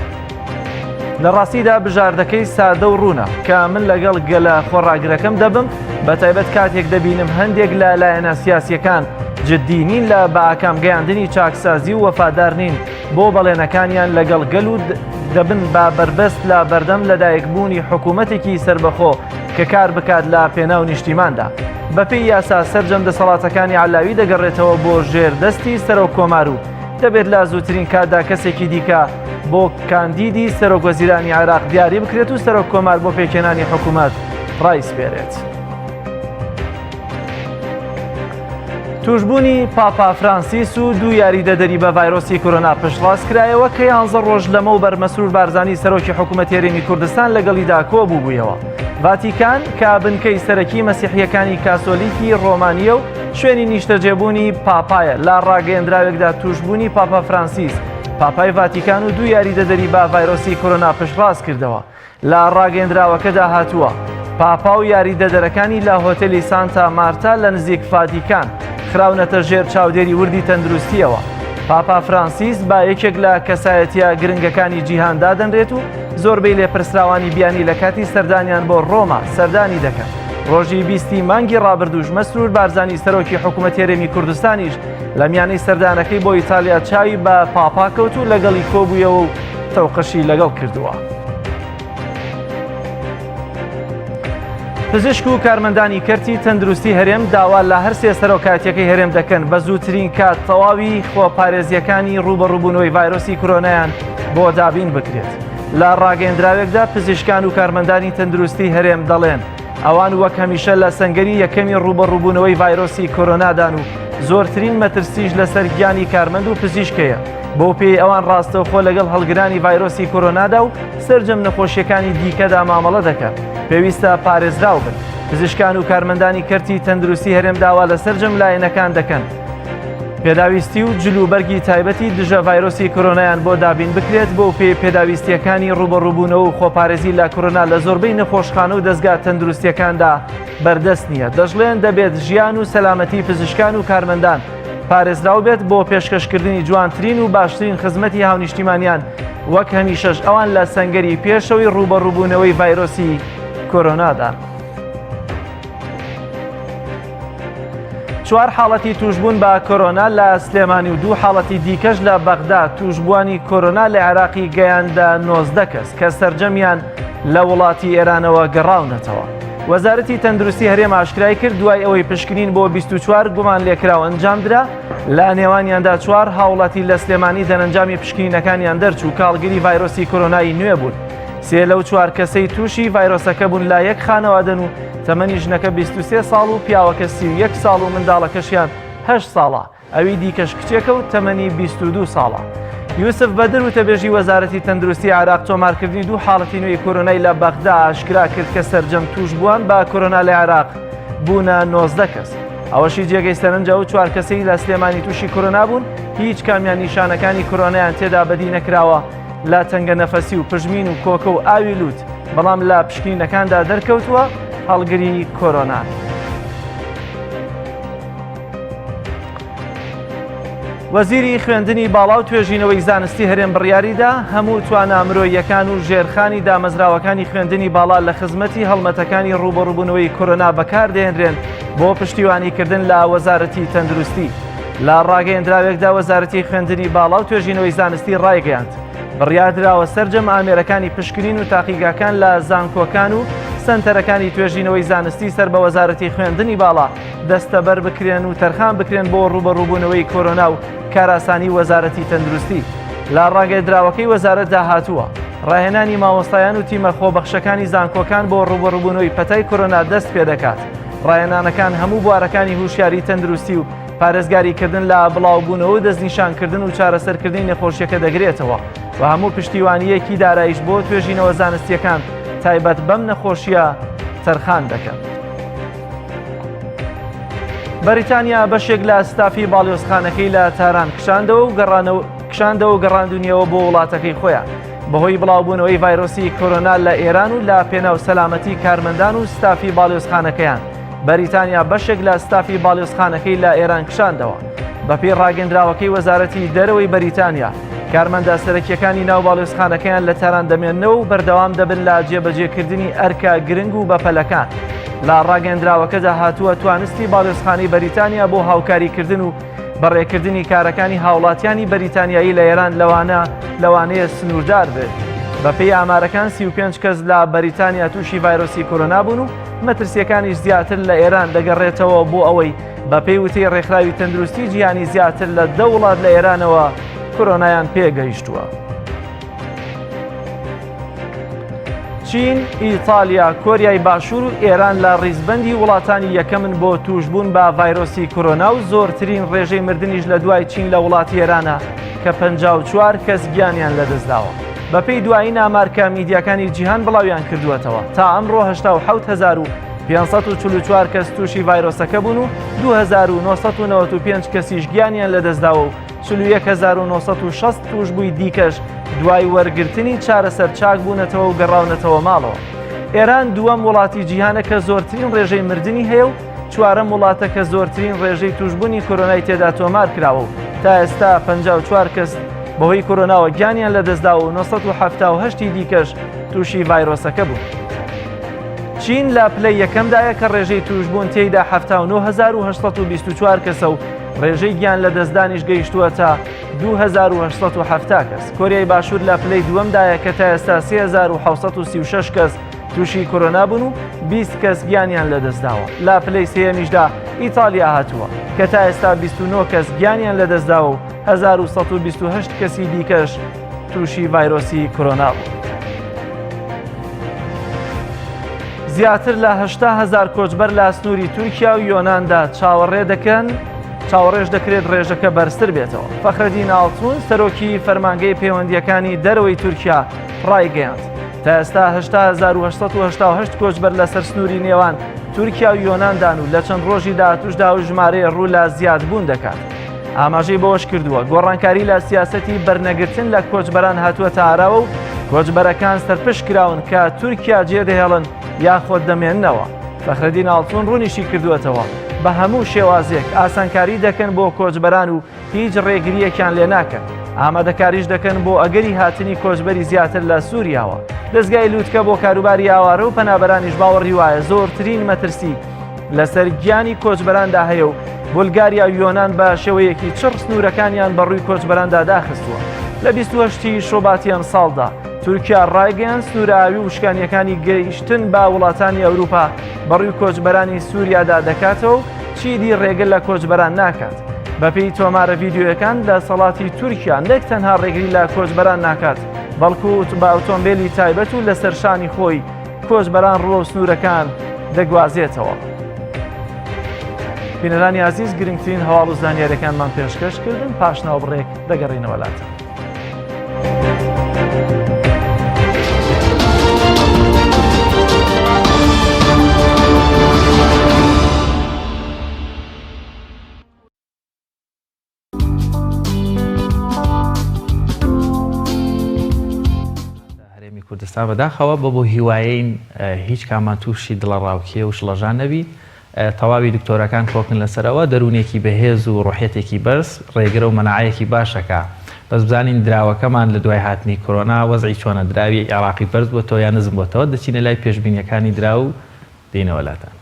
لە ڕاستیدا بژاردەکەی سادە و ڕوونە کە من لەگەڵ گەلە خۆڕاگرەکەم دەبم بە تایبەت کاتێک دەبینم هەندێک لە لایەنە سیاسیەکان جددی نین لە بە ئاکام گەیاندنی چاکسازی و وەفادار نین بۆ بەڵێنەکانیان لەگەڵ گەل و دەبن با بربەست لە بەردەم لەدایکبوونی حکوومەتێکی سربەخۆ کە کار بکات لە پێناو نیشتیماندا. بەپێی یاسا سەرجەم دەسەڵاتەکانی علاوی دەگەڕێتەوە بۆ ژێردەستی سەرۆک کۆمار و دەبێت لە زووترین کاتدا کەسێکی دیکە بۆ کاندیدی سەرۆک وەزیرانی عێراق دیاری بکرێت و سەرۆک کۆمار بۆ پێکێنانی حکوومەت ڕایسپێرێت. توشبوونی پاپا فرانسیس و دوو یاریدەدەری بە ڤایرۆسی کۆرۆنا پشتڕاستکرایەوە کە 11 ڕۆژ لەمە و بەرمەسرور بارزانی سەرۆکی حکوومەت هێرێمی کوردستان لەگەڵیدا کۆبوو بوویەوە. ڤاتیکان کە بنکەی سەرەکی مەسیحیەکانی کاسۆلیکی ڕۆمانیە و شوێنی نیشتەجێبوونی پاپایە لە ڕاگەیەندراوێکدا توشبوونی پاپا فرانسیس پاپای ڤاتیکان و دوو یاریدەدەری بە ڤایرۆسی کۆرۆنا پشتڕاست کردەوە. لە ڕاگەیەندراوەکەدا هاتووە پاپا و یاریدەدەرەکانی لە هۆتێلی سانتا مارتا لە نزیک ڤاتیکان خراونەتە ژێر چاودێری وردی تەندروستیەوە. پاپا فرانسیس با یەکێک لە کەسایەتیە گرنگەکانی جیهاندا دەنرێت و زۆربەی لێپرسراوانی بیانی لە کاتی سەردانیان بۆ ڕۆما سەردانی دەکەن. ڕۆژی 20 مانگی ڕابردووش مەسرور بارزانی سەرۆکی حکوومەت هێرێمی کوردستانیش لە میانەی سەردانەکەی بۆ ئیتالیا چاوی بە پاپا کەوت و لەگەڵی کۆبوویەوە و تەوقەشی لەگەڵ کردووە. پزیشک و کارمەندانی کەرتی تەندروستی هەرێم داوا لە هەر سێ سەرۆکاتیەکەی هەرێم دەکەن بە زووترین کات تەواوی خۆپارێزیەکانی ڕوبەڕووبوونەوەی ڤایرۆسی کۆرۆنایان بۆ دابین بکرێت. لە ڕاگەیەندراوێکدا پزیشکان و کارمەندانی تەندروستی هەرێم دەڵێن ئەوان وەک هەمیشە لە سەنگەری یەکەمی ڕوبەڕووبوونەوەی ڤایرۆسی کۆرۆنادان و زۆرترین مەترسیش لەسەر گیانی کارمەند و پزیشکەیە. بۆ پێی ئەوان ڕاستەوخۆ لەگەڵ هەڵگرانی ڤایرۆسی کۆرۆنادا و سەرجەم نەخۆشیەکانی دیکەدا مامەڵە دەکەن. پێویستە پارێزراو بن. پزیشکان و کارمەندانی کەرتی تەندروستی هەرێم داوا لە سەرجەم لایەنەکان دەکەن پێداویستی و جلوبەرگی تایبەتی دژە ڤایرۆسی کۆرۆنایان بۆ دابین بکرێت بۆ پێی پێداویستیەکانی ڕوبەڕووبوونەوە و خۆپارێزی لە کۆرۆنا لە زۆربەی نەخۆشخانە و دەستگا تەندروستیەکاندا بەردەست نییە. دەژڵێن دەبێت ژیان و سەلامەتی پزیشکان و کارمەندان پارێزراو بێت بۆ پێشکەشکردنی جوانترین و باشترین خزمەتی هاونیشتیمانیان وەک هەمیشەش ئەوان لە سەنگەری پێشەوەی ڕوبەڕووبوونەوەی ڤایرۆسی کۆرۆنادا. 4 حاڵەتی توشبوون بە کۆرۆنا لە سلێمانی و 2 حاڵەتی دیکەش لە بەغدا توشبووانی کۆرۆنا لە عێراقی گەیاندە 19 کەس کە سەرجەمیان لە وڵاتی ئێرانەوە گەڕاونەتەوە. وەزارەتی تەندروستی هەرێم ئاشکرای کرد دوای ئەوەی پشکنین بۆ 24 گومان لێکراو ئەنجامدرا لە نێوانیاندا 4 هاوڵاتی لە سلێمانی دەرەنجامی پشکنینەکانیان دەرچوو کاڵگەری ڤایرۆسی کۆرۆنایی نوێ بوون. 3 لەو 4 کەسەی تووشی ڤایرۆسەکە بوون لا یەک خانەوادەن و تەمەنی ژنەکە 23 ساڵ و پیاوەکە 31 ساڵ و منداڵەکەشیان 8 ساڵە. ئەوی دیکەش کچێکە و تەمەنی 22 ساڵە. یوسف بەدر وتەبێژی وەزارەتی تەندروستی عێراق تۆمارکردنی 2 حاڵەتی نوێی کۆرۆنای لە بەغدا ئاشکرا کرد کە سەرجەم توشبووان بە کۆرۆنا لە عێراق بوونە 19 کەس. ئەوەشی جێگەی سەرنجە و 4 کەسەی لە سلێمانی تووشی کۆرۆنا بوون هیچ کامیان نیشانەکانی کۆرۆنایان تێدا بەدی نەکراوە لە تەنگە نەفەسی و پژمین و کۆکە و ئاوی لوت بەڵام لە پشکنینەکاندا دەرکەوتووە هەڵگری کۆرۆنا. وەزیری خوێندنی باڵا و توێژینەوەی زانستی هەرێم بڕیاریدا هەموو توانە مرۆییەکان و ژێرخانی دامەزراوەکانی خوێندنی باڵا لە خزمەتی هەڵمەتەکانی ڕوبەڕووبوونەوەی کۆرۆنا بەکاردێنرێن بۆ پشتیوانیکردن لە وەزارەتی تەندروستی. لە ڕاگەیەندراوێکدا وەزارەتی خوێندنی باڵا و توێژینەوەی زانستی ڕایگەیاند بڕیاردراوە سەرجەم ئامێرەکانی پشکنین و تاقیگاکان لە زانکۆکان و سنتەرەکانی توێژینەوەی زانستی سەر بە وەزارەتی خوێندنی باڵا دەستەبەر بکرێن و تەرخان بکرێن بۆ ڕوبەڕووبوونەوەی کۆرۆنا و کاراسانی وەزارەتی تەندروستی. لە ڕاگەیەندراوەکەی وەزارەتدا هاتووە ڕاهێنانی مامۆستایان و تیمە خۆبەخشەکانی زانکۆکان بۆ ڕوبەڕووبوونەوەی پەتای کۆرۆنا دەست پێ دەکات. ڕاهێنانەکان هەموو بوارەکانی هوشیاری تەندروستی و پارێزگاریکردن لە بڵاوبوونەوە دەستنیشانکردن و چارەسەرکردنی نەخۆشیەکە دەگرێتەوە و هەموو پشتیوانیەکی دارایش بۆ توێژینەوە زانستیەکان تایبەت بەم نەخۆشیە تەرخان دەکەن. بەریتانیا بەشێک لە ستافی باڵیۆزخانەکەی لە تاران کشاندەوە و گەڕاندونیەوە بۆ وڵاتەکەی خۆیان بەهۆی بڵاوبوونەوەی ڤایرۆسی کۆرۆنا لە ئێران و لە پێناو سەلامەتی کارمەندان و ستافی باڵیۆزخانەکەیان. بەریتانیا بەشێک لە ستافی باڵیۆزخانەکەی لە ئێران کشاندەوە. بەپێی ڕاگەندراوەکەی وەزارەتی دەرەوەی بەریتانیا کارمەندە سەرەکیەکانی ناو باڵێزخانەکەیان لە تاران دەمێننەوە و بەردەوام دەبن لە جێبەجێکردنی ئەرکە گرنگ و بەپەلەکان. لە ڕاگەندراوەکەدا هاتووە توانستی باڵێزخانەی بەریتانیا بۆ هاوکاریکردن و بەڕێکردنی کارەکانی هاوڵاتیانی بەریتانیایی لە ئێران لەوانەیە سنووردار بێت. بەپێی ئامارەکان 35 کەس لە بەریتانیا تووشی ڤایرۆسی کۆرۆنا بوون و مەترسیەکانیش زیاتر لە ئێران دەگەڕێتەوە بۆ ئەوەی بەپێی وتەی ڕێکخراوی تەندروستی جیهانی زیاتر لە 10 وڵات لە ئێرانەوە کۆرۆنایان پێگەیشتووە. چین، ئیتالیا، کۆریای باشوور و ئێران لە ڕیزبەندی وڵاتانی یەکەمن بۆ توشبوون بە ڤایرۆسی کۆرۆنا و زۆرترین ڕێژەی مردنیش لە دوای چین لە وڵاتی ئێرانە کە 54 کەس گیانیان لەدەستداوە. بەپێی دوایی ئامارکە میدیاکانی جیهان بڵاویان کردووەتەوە تا ئەمڕۆ 87,544 کەس تووشی ڤایرۆسەکە بوون و 2995 کەسیش گیانیان لەدەستداوە و 41,960 توشبووی دیکەش دوای وەرگرتنی چارەسەر چاک بوونەتەوە و گەڕاونەتەوە ماڵەوە. ئێران دووەم وڵاتی جیهانە کە زۆرترین ڕێژەی مردنی هەیە و چوارەم وڵاتە کە زۆرترین ڕێژەی توشبوونی کۆرۆنای تێدا تۆمار کراوە و تا ئێستا 54 کەس بەهۆی کۆرۆناوە گیانیان لەدەستداوە و 978 دیکەش تووشی ڤایرۆسەکە بوون. چین لە پلەی یەکەمدایە کە ڕێژەی توشبوون تێیدا 79,824 کەسە و ڕێژەی گیان لە دەستدانیش گەیشتووە تا 2870 کەس. کۆریای باشوور لە پلەی دووەمدایە کە تا ئێستا 3736 کەس تووشی کۆرۆنا بوون و 20 کەس گیانیان لەدەستداوە. لە پلەی سێیەمیشدا ئیتالیا هاتووە کە تا ئێستا 29 کەس گیانیان لەدەستداوە و 1128 کەسی دیکەش تووشی ڤایرۆسی کۆرۆنا بوو. زیاتر لە 80,000 کۆچبەر لە سنووری تورکیا و یۆناندا چاوەڕێژ دەکرێت ڕێژەکە بەرزتر بێتەوە. فەخرەدین ئاڵتون سەرۆکی فەرمانگەی پەیوەندیەکانی دەرەوەی تورکیا ڕایگەیاند تا ئێستا 80,888 کۆچبەر لەسەر سنووری نێوان تورکیا و یۆناندان و لە چەند ڕۆژی داهاتووشدا و ژمارەیە ڕوو لە زیادبوون دەکات. ئاماژەی بەوەش کردووە گۆڕانکاری لە سیاسەتی بەرنەگرتن لە کۆچبەران هاتووەتە ئاراوە و کۆچبەرەکان سەرپشت کراون کە تورکیا جێدەهێڵن یاخۆت دەمێننەوە. فەخرەدین ئاڵتون ڕوونیشی کردووەتەوە بە هەموو شێوازێک ئاسانکاری دەکەن بۆ کۆچبەران و هیچ ڕێگریەکیان لێ ناکەن. ئامادەکاریش دەکەن بۆ ئەگەری هاتنی کۆچبەری زیاتر لە سووریاوە. دەستگای لووتکە بۆ کاروباری ئاوارە و پەنابەرانیش باوەڕی وایە زۆرترین مەترسی لەسەر گیانی کۆچبەراندا هەیە و بولگاریا و یۆنان بە شێوەیەکی چڕ سنوورەکانیان بەڕووی کۆچبەراندا داخستووە. لە 28 شۆباتی ئەم ساڵدا تورکیا ڕایگەیان سنوورەوی و شکانیەکانی گەیشتن با وڵاتانی ئەوروپا بەڕووی کۆچبەرانی سووریادا دەکاتەوە و چیدی ڕێگەل لە کۆچبەران ناکات. بەپێی تۆمارە ڤیدیۆیەکان دەسەڵاتی تورکیا نەک تەنها ڕێگری لە کۆچبەران ناکات بەڵکو بە ئۆتۆمبیلی تایبەت و لەسەر شانی خۆی کۆچبەران ڕوە و سنوورەکان دەگوازێتەوە. بینەرانی عزیز گرنگترین هەواڵ و زانیاریەکانمان پێشکەشکردن پاش ناوبڕێک دەگەڕینەوە لاتە. کوردستان بەداخەوە بۆ هیوایین هیچ کامان تووشی دڵە ڕاوکیە و شڵەژان نەبی. تەواوی دکتۆرەکان کۆکن لەسەرەوە دەرونێکی بەهێز و ڕۆحێتێکی بەرز ڕێگرە و مەناعەیەکی باشەکە. بەس بزانین دراوەکەمان لە دوای هاتنی کۆرۆنا وەزعی چۆنە دراوی عێراقی بەرز بۆ تۆ یان نزم بۆتەوە دەچینە لای پێشبینیەکانی درا و دێنەوە لاتان.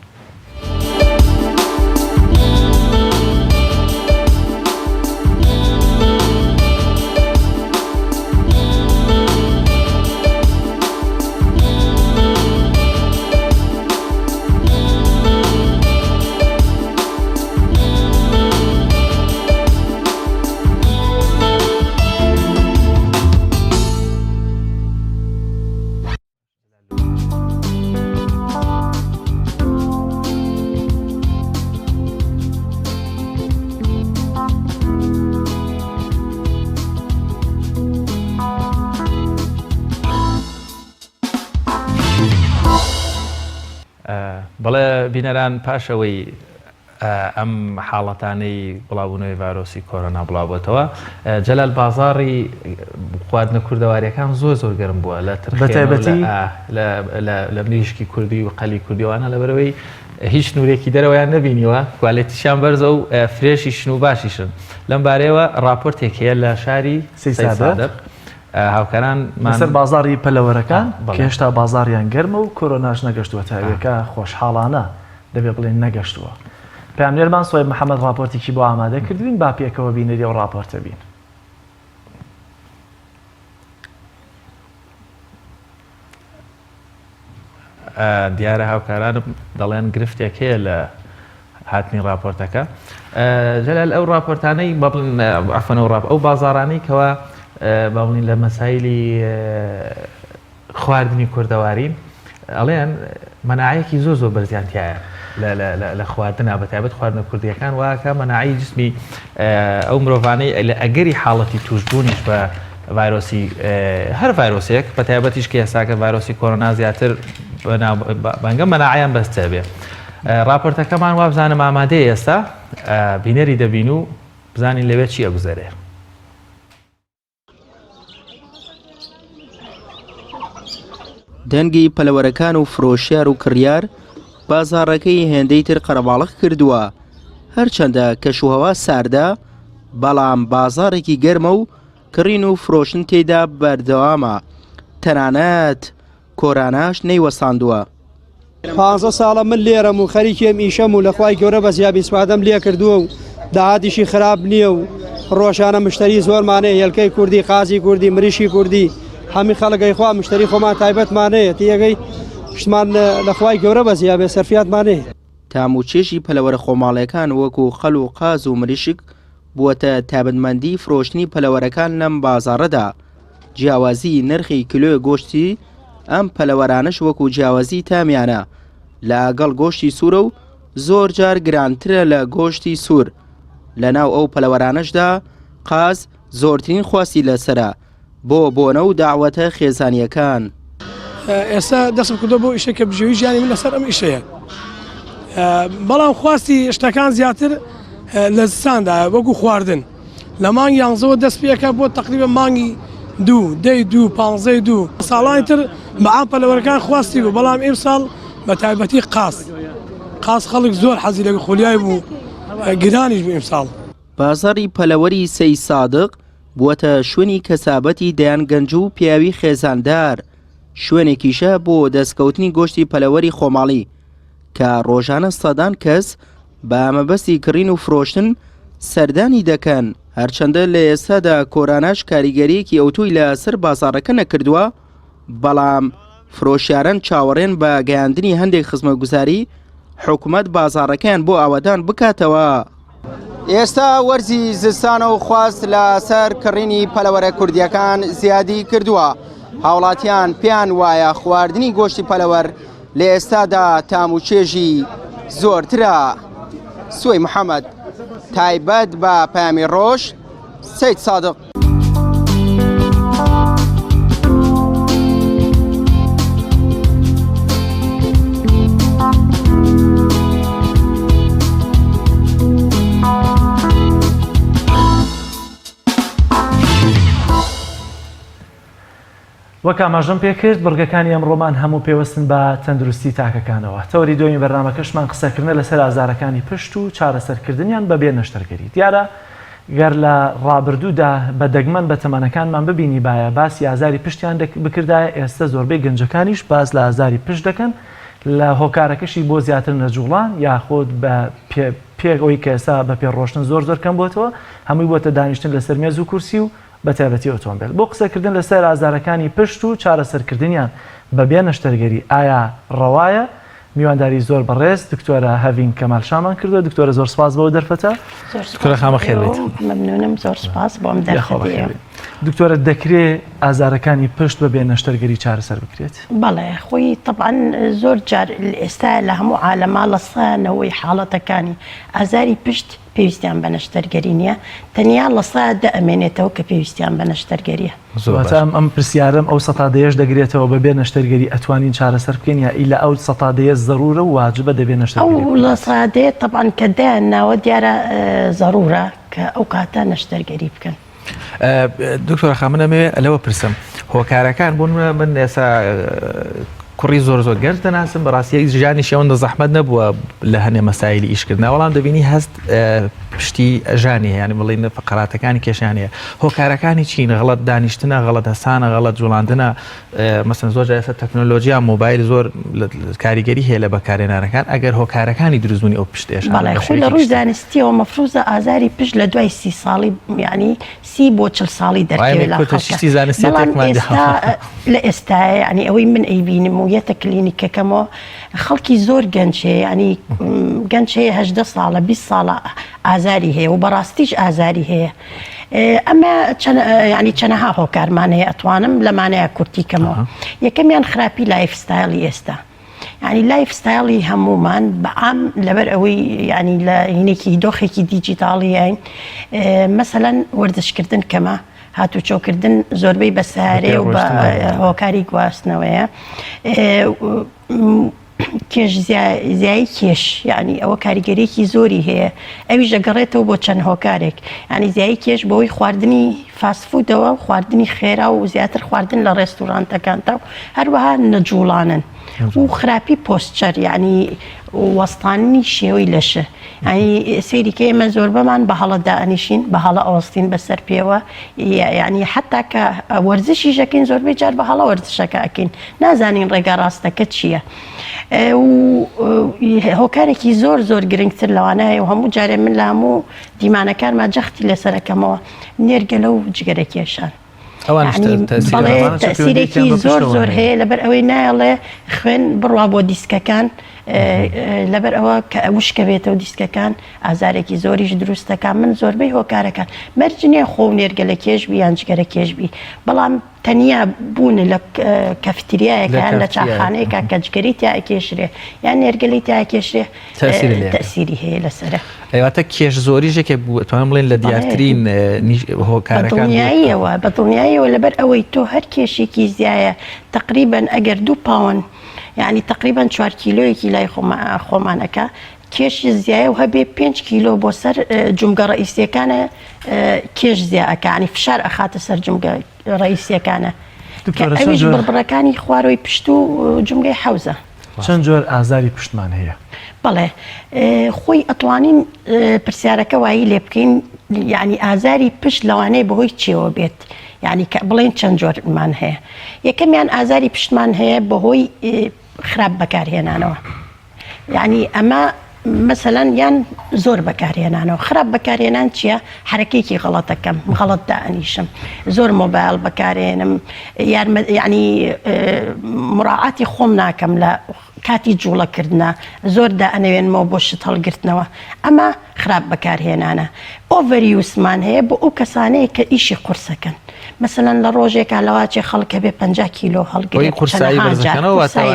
بەڵێ بینەران پاشەوەی ئەم حاڵەتانەی بڵاوبوونەوەی ڤایرۆسی کۆرۆنا بڵاوبووەتەوە جەلال بازاڕی خواردنە کوردەواریەکان زۆر گەرم بووە لە ترخێن لە مریشکی کوردی و قەلی کوردیوانە لەبەرەوەی هیچ نورێکی دەرەوەیان نبینیوە کوالێتیشان بەرزە و فرێشیشن و باشیشن لەم بارەیەوە راپۆرتێک هەیە لە شاری سەیسادق هاوکاران لەسەر بازاری پەلەوەرەکان کە هێشتا بازاریان گەرمە و کۆرۆناش نەگەشتووە تاوێکە خۆشحاڵانە دەبێ بڵێن نەگەشتووە. پامنێرمان سۆیب محەممەد راپۆرتێکی بۆ ئامادە کردوین با پێکەوە بینەری و راپۆرتە بین. دیارە هاوکارانم دەڵێن گرفتێک هەیە لە هاتنی راپۆرتەکە جەلال ئەو راپۆرتانەی ئەو بازارانەی کەوا باڵین لە مەسایلی خواردنی کوردەوارین ئەڵێن مەناعەیەکی زۆر بەرزیانتیایە لە خواردنە بەتایبەت خواردنە کوردیەکان واکە مەناعی جسمی ئەو مرۆڤانەی لە ئەگەری حاڵەتی توشبوونیش بە ڤایرۆسی هەر ڤایرۆسێک بەتایبەتیش کە ئێساکە ڤایرۆسی کۆرۆنا زیاتر بەنگە مەناعیان بەستە بێ. راپۆرتەکەمان وا بزانم ئامادەیە ئێستا بینەری دەبین و بزانین لەوێ چی ئەگوزارێ. دەنگی پەلەوەرەکان و فرۆشیار و کڕیار بازاڕەکەی هێندەی تر قەرەباڵغ کردووە هەرچەندە کەشوهەوا ساردا بەڵام بازارێکی گەرمە و کڕین و فرۆشن تێدا بەردەوامە تەنانەت کۆراناش نەیوەساندووە. 15 ساڵە من لێرەم و خەریکێم ئیشەم و لەخوای گەورە بە زیابی سپادەم لێ کردووە و داهاتیشی خراپ نییە و ڕۆژانە مشتری زۆرمانەیە هێلکەی کوردی قازی کوردی مریشی کوردی هەمی خەڵگەی خوا مشتری خۆمان تایبەتمانەیە تیەگەی شتمان لەخوای گەورە بە زیابێ سەرفیاتمانەیە. تام و چێژی پەلەوەرە خۆماڵیەکان وەکو خەڵ و قاز و مریشک بووەتە تابەتمەندی فرۆشتنی پەلەوەرەکان لەم بازاڕەدا. جیاوازی نرخی کیلۆی گۆشتی ئەم پەلەوەرانش وەکو جیاوازی تامیانە لەگەڵ گۆشتی سوورە و زۆر جار گرانترە لە گۆشتی سوور. لەناو ئەو پەلەوەرانشدا قاز زۆرترین خواسی لەسرە بۆ بۆنە و داوەتە خێزانیەکان. ئێستا دەستم کردو بۆ ئیشێکە بژێوی ژیانی من لەسەر ئەم ئیشەیە بەڵام خواستی شتەکان زیاتر لە زستاندا وەکو خواردن لە مانگی 11 دەست پێەکە بۆ تقریبا مانگی 2 ساڵانی تر بەعام پەلەوەرەکان خواستی بوو بەڵام ئێم ساڵ بە تایبەتی قاس خەڵک زۆر حەزی لە خۆلیای بوو گرانیش بوو ئێم ساڵ. بازاری پەلەوەری سەی سادق بووەتە شوێنی کەسابەتی دەیان گەنج و پیاوی خێزاندار شوێنێکیشە بۆ دەستکەوتنی گۆشتی پەلەوەری خۆماڵی کە ڕۆژانە سەدان کەس بە مەبەستی کڕین و فرۆشتن سەردانی دەکەن هەرچەندە لە ئێستادا کۆراناش کاریگەریەکی ئەوتوی لە سەر بازاڕەکە نەکردووە بەڵام فرۆشیاران چاوەڕێن بە گەیاندنی هەندێک خزمەتگوزاری حکوومەت بازاڕەکەیان بۆ ئاوادان بکاتەوە. ئێستا وەرزی زستانە و خواست لە سەر کڕینی پەلەوەرە کوردیەکان زیادی کردووە. هاوڵاتیان پێیان وایە خواردنی گۆشتی پەلەوەر لە ئێستادا تام و چێژی زۆرترە. سوی محەممەد تایبەت بە پامی ڕۆژ سەید سادق. وەک ئاماژەم پێکرد بڕگەکانی ئەمڕۆمان هەموو پێوەستن بە تەندروستی تاکەکانەوە. تەوەری دومی بەرنامەکەشمان قسەکردنە لەسەر ئازارەکانی پشت و چارەسەرکردنیان بەبێ نەشتەرگەری. دیارە گەر لە ڕابردوودا بە دەگمەن بە تەمەنەکانمان ببینی باە باسی ئازاری پشتیان بکردایە ئێستا زۆربەی گەنجەکانیش باز لە ئازاری پشت دەکەن لە هۆکارەکەشی بۆ زیاتر نەجوڵان یاخۆت بە پێگەوەی کە ئێستا بە پێڕۆشتن زۆر کەم بۆتەوە هەمووی بۆتە دانیشتن لەسەر مێز و کورسی و بە تایبەتی ئۆتۆمبیل. بۆ قسەکردن لەسەر ئازارەکانی پشت و چارەسەرکردنیان بەبێ نەشتەرگەری ئایا ڕەوایە میوانداری زۆر بەڕێز دکتۆرە هەڤین کەمال شامان کردو. دکتۆرە زۆر سپاس بەوە دەرفەتە. دکتۆرە خامە خێر بیت. مەمنونم زۆر سپاس بۆم دەرفەتە. دکتۆرە دەکرێت ئازارەکانی پشت بەبێ نەشتەرگەری چارەسەر بکرێت؟ بەڵێ خۆی طبعاً زۆر جار ئێستا لە هەموو عالەما لەسانەوەی حاڵەتەکانی ئازاری پشت پێویستیان بە نەشتەرگەری نییە تەنیا لەسا دەئەمێنێتەوە کە پێویستیان بە نەشتەرگەریە. ئەم پرسیارم ئەو سەتادەیەش دەگرێتەوە بەبێ نەشتەرگەری ئەتوانین چارەسەر بکەین یا ئیلا ئەو سەتادەیە زەرورە و واجبە دەبێ نەشتەرگەری؟ ئەو لە سادەیە طبعاً کە دایان ناوە دیارە زەرورە کە ئەو کاتە نەشتەرگەری بکەن. دکتۆرە خامنەمێ لەوە پرسم هۆکارەکان بوون من ئێستا کوڕی زۆر گەنج دەناسم بەڕاستی ژیانی شێوەندە زەحمەت نەبووە لە هەنێ مەسایلی ئیشکردنا وەڵام دەبینی هەست پشتی ژانی ینی بڵین فقراتەکانی کێشانەیە هۆکارەکانی چین غەڵەت دانیشتنە غەڵەت هەسانە غەڵەت جوڵاندنە مەسەن زۆر جارێستا تەکنۆلۆژیا مۆبایل زۆر کاریگەری هەیە لە بەکارهێنانەکان ئەگەر هۆکارەکانی دروستبوونی ئەو پشتێش بەڵێ خۆی لە ڕووی زانستیەوە مەفروزە ئازاری پشت لە دوای 30 ساڵی ینی 30 بۆ 40 ساڵی دەرکەوێت لە ئێستاە ینی ئەوەی من ئەیبینم و یەتە کلینیکەکەمەوە خەڵکی زۆر گەنج هەیە ینی گەنج هەیە 18 ساڵە 20 ساڵە ئازاری هەیە و بەڕاستیش ئازاری هەیە ئەمە ینی چەنەها هۆکارمان هەیە ئەتوانم لەمانەیە کورتیکەمەوە یەکەمیان خراپی لایف ستایلی ئێستا ینی لایف ستایلی هەمومان بەعام لەبەر ئەوەی ینی لە هینێکی دۆخێکی دیجیتاڵی هەین مەسەلەن وەردەشکردن کەمە هاتوچۆکردن زۆربەی بە سارێ و بە هۆکاری گواستنەوەیە کێش زیایی کێش ینی ئەوە کاریگەریەکی زۆری هەیە ئەویش دەگەڕێتەوە بۆ چەند هۆکارێک ینی زیایی کێش بەوەی خواردنی فاسفودەوە خواردنی خێرا و زیاتر خواردن لە ڕێستورانتەکانتە و هەروەها نەجوڵانن و خراپی پۆستچەر ینی وەستانی شێوەی لەشە ینی سەیریکە ئێمە زۆر بەمان بە هەڵە دائنیشین بە هەڵە ئەوەستین بەسەر پێوە ینی حتا کە وەرزشی ژەکەین زۆربەی جار بە هەڵە وەرزشەکە ئەکەین نازانین ڕێگا ڕاستەکە چییە هۆکارێکی زۆر گرنگتر لەوانەیە و هەموو جارێ من لە هەموو دیمانەکانمان جەختی لەسەرەکەمەوە نێرگەلە و جگەرەکێشان تەسیرێکی زۆر هەیە لەبەر ئەوەی نایڵێ خوێن بڕوا بۆ دیسکەکان لەبەر ئەوە کە وشکە بێتەوە دیسکەکان ئازارێکی زۆریش دروستەکان من زۆربەی هۆکارەکان مەرجنیە خۆ نێرگەلە کێشبی یان جگەرە کێشبی بەڵام تەنیا بوون لە کەفتریایەکە لە چاخانەیەکە کە جگەری تیا ئەکێشرێ یان نێرگەلی تیا ئەکێشرێ تەسیری هەیە لەسەرە ئەواتە کێش زۆریژێکێک بوو توانم بڵێن لە دیارترین هۆکارەکان بەدڵنیاییەوە لەبەر ئەوەی تۆ هەر کێشێکی زیایە تقریبا ئەگەر 2 پاون یعنی تقریبا 4 کیلۆیەکی لای خۆمانەکە کێشی زیایە و هەبێ 5 کیلۆ بۆ سەر جومگە ڕئیسیەکانە کێش زیاکە ینی فشار ئەخاتە سەر جومگە ڕئیسیەکانە ئەویش بڕبڕەکانی خواروی پشت و جومگەی حەوزە چەند جۆر ئازاری پشتمان هەیە بەڵێ خۆی ئەتوانین پرسیارەکە وایی لێ بکەین یعنی ئازاری پشت لەوانەیە بەهۆی چیەوە بێت یعنی کە بڵێن چەند جۆرمان هەیە یەکەمیان ئازاری پشتمان هەیە بەهۆی خراپ بەکارهێنانەوە یعنی ئەمە مەسەلەن یان زۆر بەکارهێنانەوە خراپ بەکارهێنان چییە حرەکەیەکی غەڵەتەکەم غەڵەت دائنیشم زۆر مۆبایل بەکارهێنم یعنی مراعاتی خۆم ناکەم لە کاتی جوڵەکردنە زۆر دائەنەوێنمەوە بۆ شت هەڵگرتنەوە ئەمە خراپ بەکارهێنانە ئۆڤەریوسمان هەیە بۆ ئەو کەسانەیە کە ئیشی قورسەکەن مەسەلەن لە ڕۆژێکا لەواچێ خەڵکە بێ 50 کیلۆ هەڵگرێت قورسایی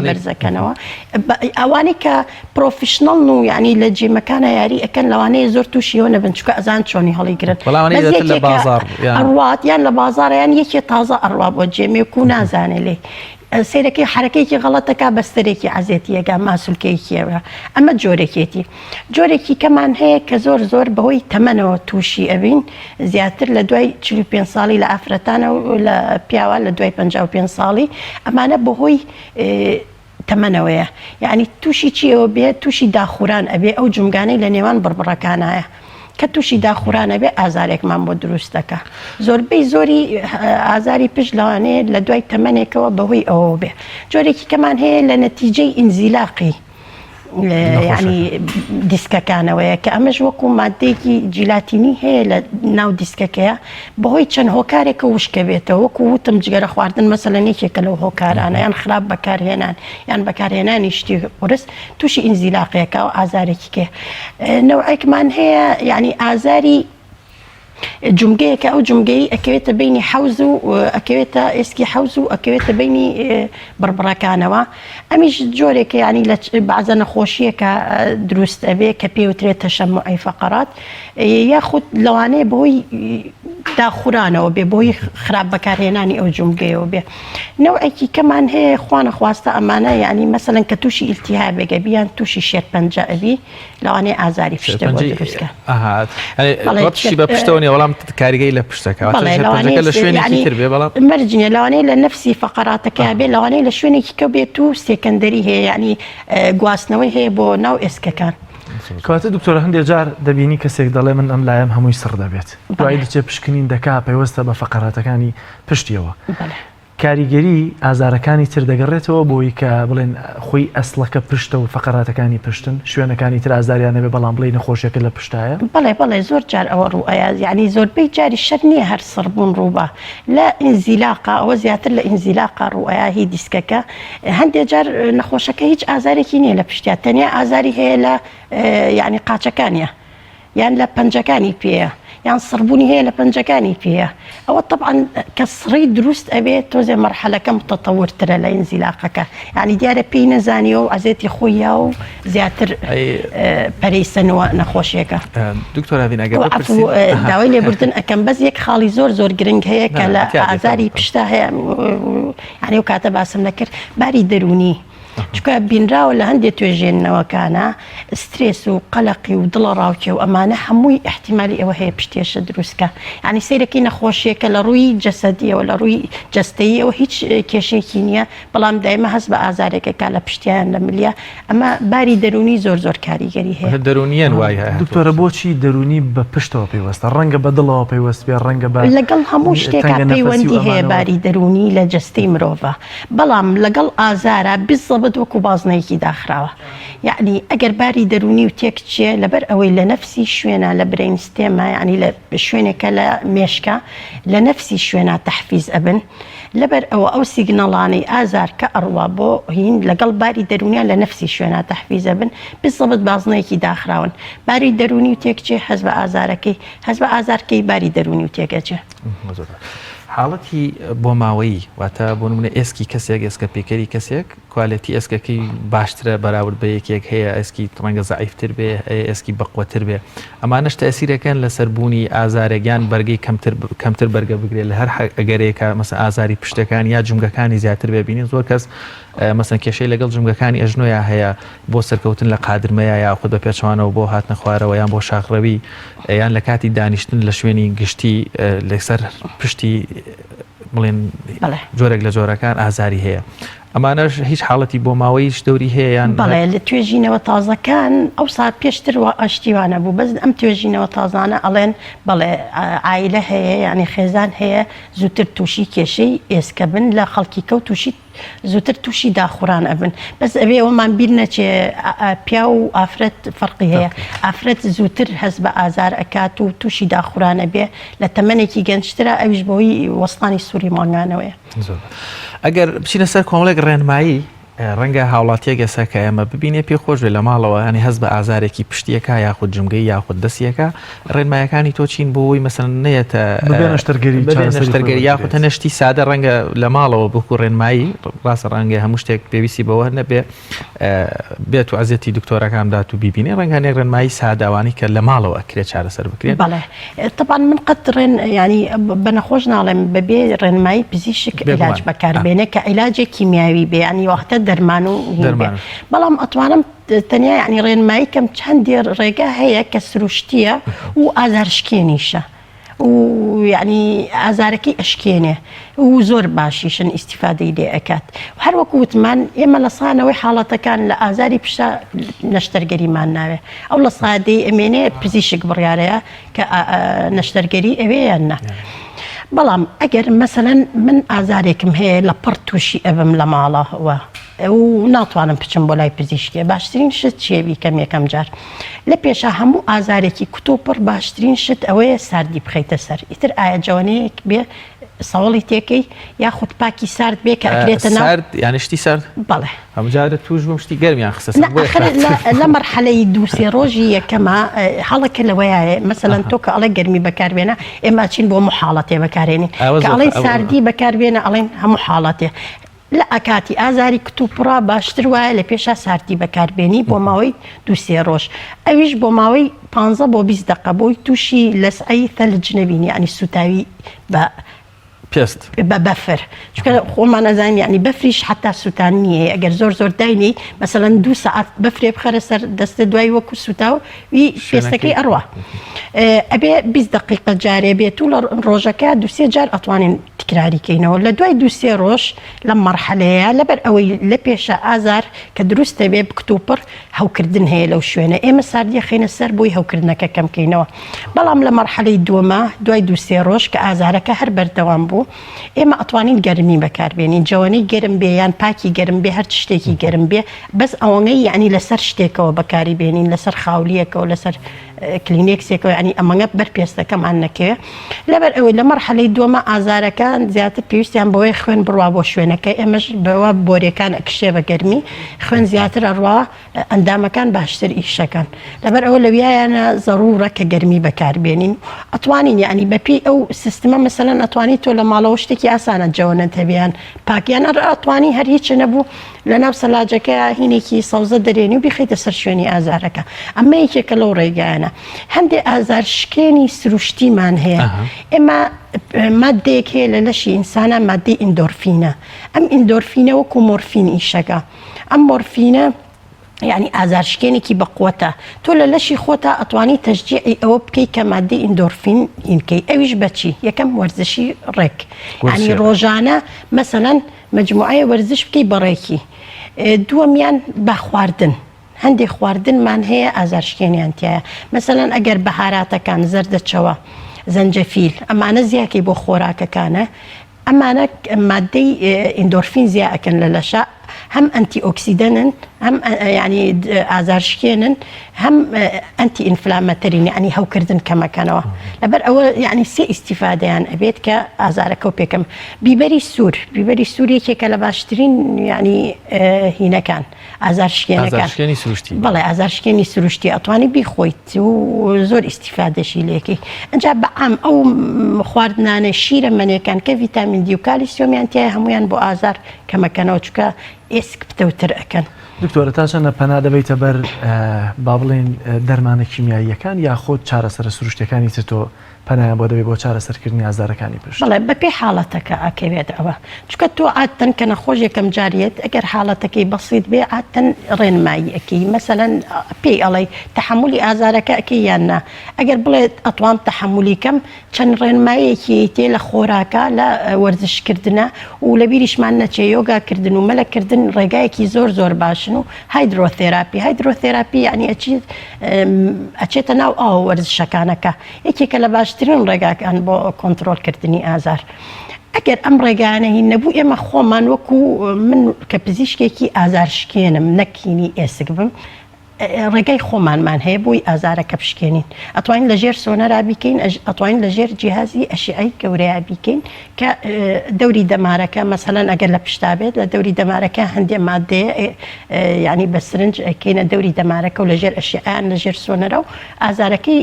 بەرزەکەنەوە ئەوانەی کە پرۆفیشنەڵ و یعنی لە جیمەکانە یاری ئەکەن لەوانەیە زۆر تووشیەوە نەبن چکە ئەزان چۆنی هەڵیگرن ئەڕوات یان لە بازاڕیان یەکێ تازە ئەڕوا بۆ جێمێک و نازانێ لێ سیرەکەی حرەکەیەکی غەڵەتەکە بەستەرێکی عەزێتیەکە ماسولکەیەکیەوە ئەمە جۆرێکێتی جۆرێکی کەمان هەیە کە زۆر بەهۆی تەمەنەوە تووشی ئەبین زیاتر لە دوای 45 ساڵی لە ئافرەتانە و لە پیاوە لە دوای 55 ساڵی ئەمانە بەهۆی تەمەنەوەیە یعنی تووشی چیەوە بێت تووشی داخوران ئەبێ ئەو جومگانەی لە نێوان بڕبڕەکانایە کە تووشی داخورانە بێ ئازارێکمان بۆ دروستەکە زۆربەی زۆری ئازاری پشت لەوانەیە لە دوای تەمەنێکەوە بەهۆی ئەوە بێ جۆرێکی کەمان هەیە لە نەتیجەی ئینزیلاقی ینی دیسکەکانەوەیە کە ئەمەش وەکو مادەیەکی جیلاتینی هەیە لە ناو دیسکەکەیە بەهۆی چەند هۆکارێکە وشکە بێتەوە وەکو وتم جگەرە خواردن مەسەلەنێکێکە لەو هۆکارانە یان خراپ بەکارهێنان یان بەکارهێنانی شتی قورس تووشی ئینزیلاقیەکە و ئازارێکی کێ نەوعێکمان هەیە ینی ئازاری جومگەیەکە ئەو جومگەی ئەکەوێتە بینی حەوز و ئەکەوێتە ئێسکی حەوز و ئەکەوێتە بینی بڕبڕەکانەوە ئەمیش جۆرێکە ینی لە بەعزە نەخۆشیەکە دروست ئەبێ کە پێوترێت تەشەموعی فەقەرات یاخود لەوانەیە بەهۆی داخورانەوە بێ بۆی خراپ بەکارهێنانی ئەو جومگەیەوە بێ نەوەیەکی کەمان هەیە خوانە خواستە ئەمانە یعنی مەسەڵەن کە تووشی ئیلتیهابێگە بیان تووشی شێرپەنجە ئەبی لەوانەیە ئازاری پشتەوە دروستکە پشتی بە پشتەوە وەڵام کاریگەی لە پشتەکە لە شوێنی تر بێ بەڵام مەرجینە لەوانەیە لە نەفسی فەقەراتەکە بێ لەوانەیە لە شوێنێکی کە بێت و سێکەندەری هەیە یعنی گواستنەوەی هەیە بۆ ناو ئێسکەکان کەواتە دکتۆرە هەندێک جار دەبینی کەسێک دەڵێ من ئەم لایم هەمووی سڕ دەبێت دوای دەچێت پشکنین دەکا پەیوەستە بە فەقەراتەکانی پشتیەوە کاریگەری ئازارەکانی تر دەگەڕێتەوە بۆی کە بڵێن خۆی ئەسڵەکە پشتە و فەقەراتەکانی پشتن شوێنەکانی تر ئازاریان نەبێ بەڵام بڵێ نەخۆشیەکە لە پشتایە بەڵێ زۆر جار ئەوە ڕوئەیە یعنی زۆربەی جاری شەر نییە هەر سڕبوون ڕووبە لە ئینزیلاقا ئەوە زیاتر لە ئینزیلاقا ڕوئەیە هی دیسکەکە هەندێک جار نەخۆشەکە هیچ ئازارێکی نییە لە پشتیا تەنیا ئازاری هەیە لە یعنی قاچەکانیە یان لە پەنجەکانی پێەیە یان سڕبوونی هەیە لە پەنجەکانی پێەیە ئەوە طبعاً کە سڕی دروست ئەبێت تۆزێ مەرحەلەکە متەتەورترە لە ئینزیلاقەکە یعنی دیارە پێی نەزانیەوە و ئەزێتی خۆیە و زیاتر پەرەیسەنەوە نەخۆشیەکە داوای لێبوردن ئەەکەم بەس یەک خاڵی زۆر گرنگ هەیە کە لە ئازاری پشتا هەیە یعنی و کاتە باسم نەکرد باری دەرونی چکە بینراوە لە هەندێک توێژێنەوەکانە سترێس و قەلەقی و دڵە ڕاوکێ و ئەمانە هەمووی احتیمالی ئەوە هەیە پشتێشە دروستکە یعنی سیرەکەی نەخۆشیەکە لە ڕووی جەسەدیەوە لە ڕووی جەستەییەوە هیچ کێشێکی نییە بەڵام دایمە هەست بە ئازارێکەکە لە پشتیان لە ملیە ئەمە باری دەرونی زۆر کاریگەری هەیە دەرونیان وای هەیە دکتۆرە بۆچی دەرونی بە پشتەوە پێوەستە ڕەنگە بە دڵەوە پێوەست بێ ڕەنگە بە لەگەڵ هەموو شتێکا پەیوەندی هەیە باری دەرونی لە جەستەی مرۆڤە بەڵام لەگەڵ ئازارە بیزەبت وەکو بازنەیەکی داخراوە یعنی ئەگەر باری دەرونی و تێک چێ لەبەر ئەوەی لە نەفسی شوێنە لە برینستێمە یعنی لە شوێنێکە لە مێشکە لە نەفسی شوێنە تەحفیز ئەبن لەبەر ئەوە ئەو سیگنەڵانەی ئازار کە ئەڕوا بۆ هین لەگەڵ باری دەرونیان لە نەفسی شوێنە تەحفیز ئەبن بزەبت بازنەیەکی داخراون باری دەرونی و تێک چێ حەز بە ئازارەکەی حەز بە ئازارکەی باری دەرونی و تێکەچێ حاڵەتی بۆ ماوەیی واتە بۆ نمونە ئێسکی کەسێک ئێسکە پێکەری کەسێک کوالەتی ئێسکەکەی باشترە بەراورد بە یەکێک هەیە ئەسکی ڕەنگە زەعیفتر بێ ئێسکی بەقوەتر بێ ئەمانەش تەسیرەکەن لە سەربوونی ئازارێکیان بەرگەی کەمتر بەرگە بگرێت لە هەر ئەگەرێکە مەسە ئازاری پشتەکان یا جومگەکانی زیاتر ببینین زۆر کەس مەسەن کێشەی لەگەڵ جومگەکانی ئەژنۆیە هەیە بۆ سەرکەوتن لە قادرمەیە یا خود بە پێچوانەوە بۆ هاتنە خوارەوە یان بۆ شاخڕەوی یان لە کاتی دانیشتن لە شوێنی گشتی لەسەر پشتی بڵێن جۆرێک لە جۆرەکان ئازاری هەیە ئەمانەش هیچ حاڵەتی بۆ ماوەیش دەوری هەیە یان بەڵێ لە توێژینەوە تازەکان ئەو سات پێشتر ئاشتیوانە بوو بەس ئەم توێژینەوە تازانە ئەڵێن بەڵێ عایلە هەیە ینی خێزان هەیە زووتر تووشی کێشەی ئێسکە بن لە خەڵکی کەوت تووشی زووتر تووشی داخوران ئەبن بەس ئەوێ ئەومان بیر نەچێ پیا و ئافرەت فەرقی هەیە ئافرەت زووتر هەست بە ئازار ئەکات و تووشی داخورانە بێ لە تەمەنێکی گەنجترە ئەویش بەوەی وەستانی سووری ماڵنگانەوەیە ئەگەر بچینە سەر کۆمەڵێک ڕێنمایی ڕەنگە هاوڵاتیەک ئێستا کە ئێمە ببینێ پێ خۆش لە ماڵەوە ینی هەست بە ئازارێکی پشتیەکە یاخود جمگەی یاخود دەستیەکە ڕێنمایەکانی تۆ چین بۆەوەی مەسەن نەیەتە نەشتەرگەری یاخود هەنەشتی سادە ڕەنگە لە ماڵەوە بکو ڕێنمایی ڕاستە ڕەنگە هەموو شتێک پێویستی بەوە نەبێ بێت و عزیەتی دکتۆرەکان و بیبینێ ڕەنگانێک ڕێنمایی ساداوانی کە لە ماڵەوە ئەکرێت چارەسەر بکرێن بەڵێ طبعا من قەت ڕێن ینی بە نەخۆش ناڵێم بەبێ ڕێنمایی پزیشک عیلاج بەکاربێنێ کە عیلاجێک کیمیاوی بێ ینی وەختە دەرمان و بەڵام ئەتوانم تەنیا ینی ڕێنمایی کەم چەندێ ڕێگا هەیە کە سروشتیە و ئازارشکێنیشە و یعنی ئازارەکەی ئەشکێنێ و زۆر باشیشن ئیسیفادەی لێ ئەکات هەر وەکو وتمان ئێمە لە سانەوەی حاڵەتەکان لە ئازاری پیشە نەشتەرگەریمان ناوێ ئەو لە سادەی ئەمێنێ پزیشک بڕیارەیە کە نەشتەرگەری ئەوەیان نە بەڵام ئەگەر مەسەلەن من ئازارێکم هەیە لە پڕ تووشی ئەبم لە ماڵەوە و ناتوانم بچم بۆ لای پزیشکێ باشترین شت چێوی کەم جار لە پێشە هەموو ئازارێکی کوتۆپڕ باشترین شت ئەوەیە ساردی بخەیتە سەر ئیتر ئایا جوانەیەک بێ سەوڵی تێکەی یاخود پاکی سارد بێ کە ئەکرێتە سارد یانشتی سارد بەڵێ هەمجارە توش بۆ شتی گەرمیان خستە لە مەرحەلەی دووسێ ڕۆژی یەکەمە هەڵەکە لەوەیە مەسەلەن تۆ کە ئەڵێ گەرمی بەکاربێنە ئێمە چین بۆ هەموو حاڵەتێ بەکارێنی کە ئەڵێ ساردی بەکاربێنە ئەڵێن هەموو حاڵەتێ لە ئاکاتی ئازاری کتوپڕا باشتر وایە لە پێشە ساردی بەکاربێنی بۆ ماوەی دووسێ ڕۆژ ئەویش بۆ ماوەی 15 بۆ 20 دقه بۆی تووشی لەسعی ثلج نەبین یعنی سوتاوی بە پێست بە بەفر چونکە خۆمان نەزانین یعنی بەفریش حتا سووتان نییە ئەگەر زۆر داینی مەسەڵەن 2 ساعت بەفرێ بخەرە سەر دەستە دوای وەکو سوتاوی پێستەکەی ئەڕوا ئەبێ 20 دقیقە جارێ بێت و لە ڕۆژەکە 2-3 جار ئەتوانین تکراریکەینەوە لە دوای 2-3 ڕۆژ لەم مەرحەلەیە لەبەر ئەوەی لە پێشە ئازار کە دروستە بێ بکتوپڕ هەوکردن هەیە لەو شوێنە ئێمە ساردیە خینە سەر بۆی هەوکردنەکە کەمکەینەوە بەڵام لە مەرحەلەی دووەمە دوای 2-3 ڕۆژ کە ئازارەکە هەر بەردەوام بوو ئێمە ئەتوانین گەرمی بەکاربێنین جوانەی گەرم بێ یان پاکی گەرم بێ هەر شتێکی گەرم بێ بەس ئەوەی یعنی لەسەر شتێکەوە بەکاری بێنین لەسەر خاولیەکەەوە لەسەر کلینێکسێکەوە ینی ئەمەگە بەرپێستەکەمان نەکەوێ لەبەر ئەوەی لە مەرحەلەی دووەمە ئازارەکان زیاتر پێویستیان بەوەی خوێن بڕوا بۆ شوێنەکە ئێمەش بەوە بۆرێکان ئەکشێ بە گەرمی خوێن زیاتر ئەڕوا ئەندامەکان باشتر ئیشەکان لەبەر ئەوە لەویایانە ضرورە کە گەرمی بەکاربێنین ئەتوانین یعنی بەپی ئەو سیستمە مەسەلەن ئەتوانی تۆ لە ماڵەوە شتێکی ئاسانە جەوەنە هەبیان پاکیان ئەتوانی هەر هیچ نەبوو لە ناو سەلاجەکە هینێکی سەوزە دەرێنی و بخیتە سەر شوێنی ئازارەکە ئەمە یەکێکە لەو ڕێگایانە هەندێک ئازار شکێنی سروشتیمان هەیە ئێمە مادەیەک هەیە لە لەشی ئینسانە مادەی ئیندۆرفینە ئەم ئیندۆرفینە وەکو مۆرفین ئیشەکە ئەم مۆرفینە یعنی ئازارشکێنێکی بەقوتە تۆ لە لەشی خۆتا ئەتوانی تەشجیعی ئەوە بکەیت کە مادەی ئیندۆرفین هینکەی ئەویش بەچی یەکەم وەرزشی ڕێک ینی ڕۆژانە مەسەلەن مجموعەیە وەرزش بکەی بەڕێکی دووەمیان بە خواردن هەندێک خواردنمان هەیە ئازارشکێنیان تایە مەسەلەن ئەگەر بەهاراتەکان زەردەچەوە زەنجەفیل ئەمانە زیاکەی بۆ خۆراکەکانە ئەمانە مادەی ئیندۆرفین زیاکەن لە لەشە هەم ئەنتی ئۆکسیدەنن هەم ینی ئازارشکێنن هەم ئەنتی ئینفلامەتەرین ینی هەوکردن کەمەکەنەوە لەبەر ئەوە یعنی سێ ئیسیفادەیان ئەبێت کە ئازارەکە و پێکەم بیبەری سوور یەکێکە لە باشترین ینی هینەکان ئازارشکێنەکان بەڵێ ئازارشکێنی سروشتی ئەتوانی بیخۆیت و زۆر ئیسیفادەشی لێکی ئەجا بەعام ئەو خواردنانە شیرە منێکان کە ڤیتامین دی و کالیسیۆمیان تایە هەمویان بۆ ئازار کەمەکەنەوە چکە ئێسک پتەوتر ئەکەن دکتۆرە تا چەندە پەنا دەبێتە بەر با بڵێن دەرمانە کیمیاییەکان یا خۆت چارەسەرە سروشتەکانی تر تۆ پەنایان بۆ دەبێت بۆ چارەسەرکردنی ئازارەکانی پشت بەڵێ بەپێ حاڵەتەکە ئەکەوێت ئەوە چکە تۆ عادەن کە نەخۆش یەکەم جاریت ئەگەر حاڵەتەکەی بەسیط بێ عادەن ڕێنمایی ئەەکەی مەسەلەن پێی ئەڵێ تەحملی ئازارەکە ئەەکەی یاننا ئەگەر بڵێت ئەتوان تەحملی کەم چەند ڕێنمایەکی تێ لە خۆراکە لە وەرزشکردنە و لە بیریشمان نەچێ یۆگاکردن و مەلەکردن ڕێگایەکی زۆر باشن و هایدرۆتێراپی ینی ئەچێتە ناو ئاو وەرزشەکانەکە یەکێکە لە باشترین ڕێگاکان بۆ کۆنتترۆلکردنی ئازار ئەگەر ئەم ڕێگانە هین نەبوو ئێمە خۆمان وەکو من کە پزیشکێکی ئازارشکێنم نەکینی ئێسک بم ڕێگای خۆمانمان هەیە بۆی ئازارەکە بشکێنین ئەتوانین لە ژێر سۆنەرا بیکەین ئەتوانین لە ژێر جیهازی ئەشعەی گەورەیە بیکەین کە دەوری دەمارەکە مەسەلەن ئەگەر لە پشتابێت لە دەوری دەمارەکە هەندێک مادەیە ینی بە سرنج ئەکەینە دەوری دەمارەکە و لە ژێر ئەشعەیان لە ژێر سۆنەرە و ئازارەکەی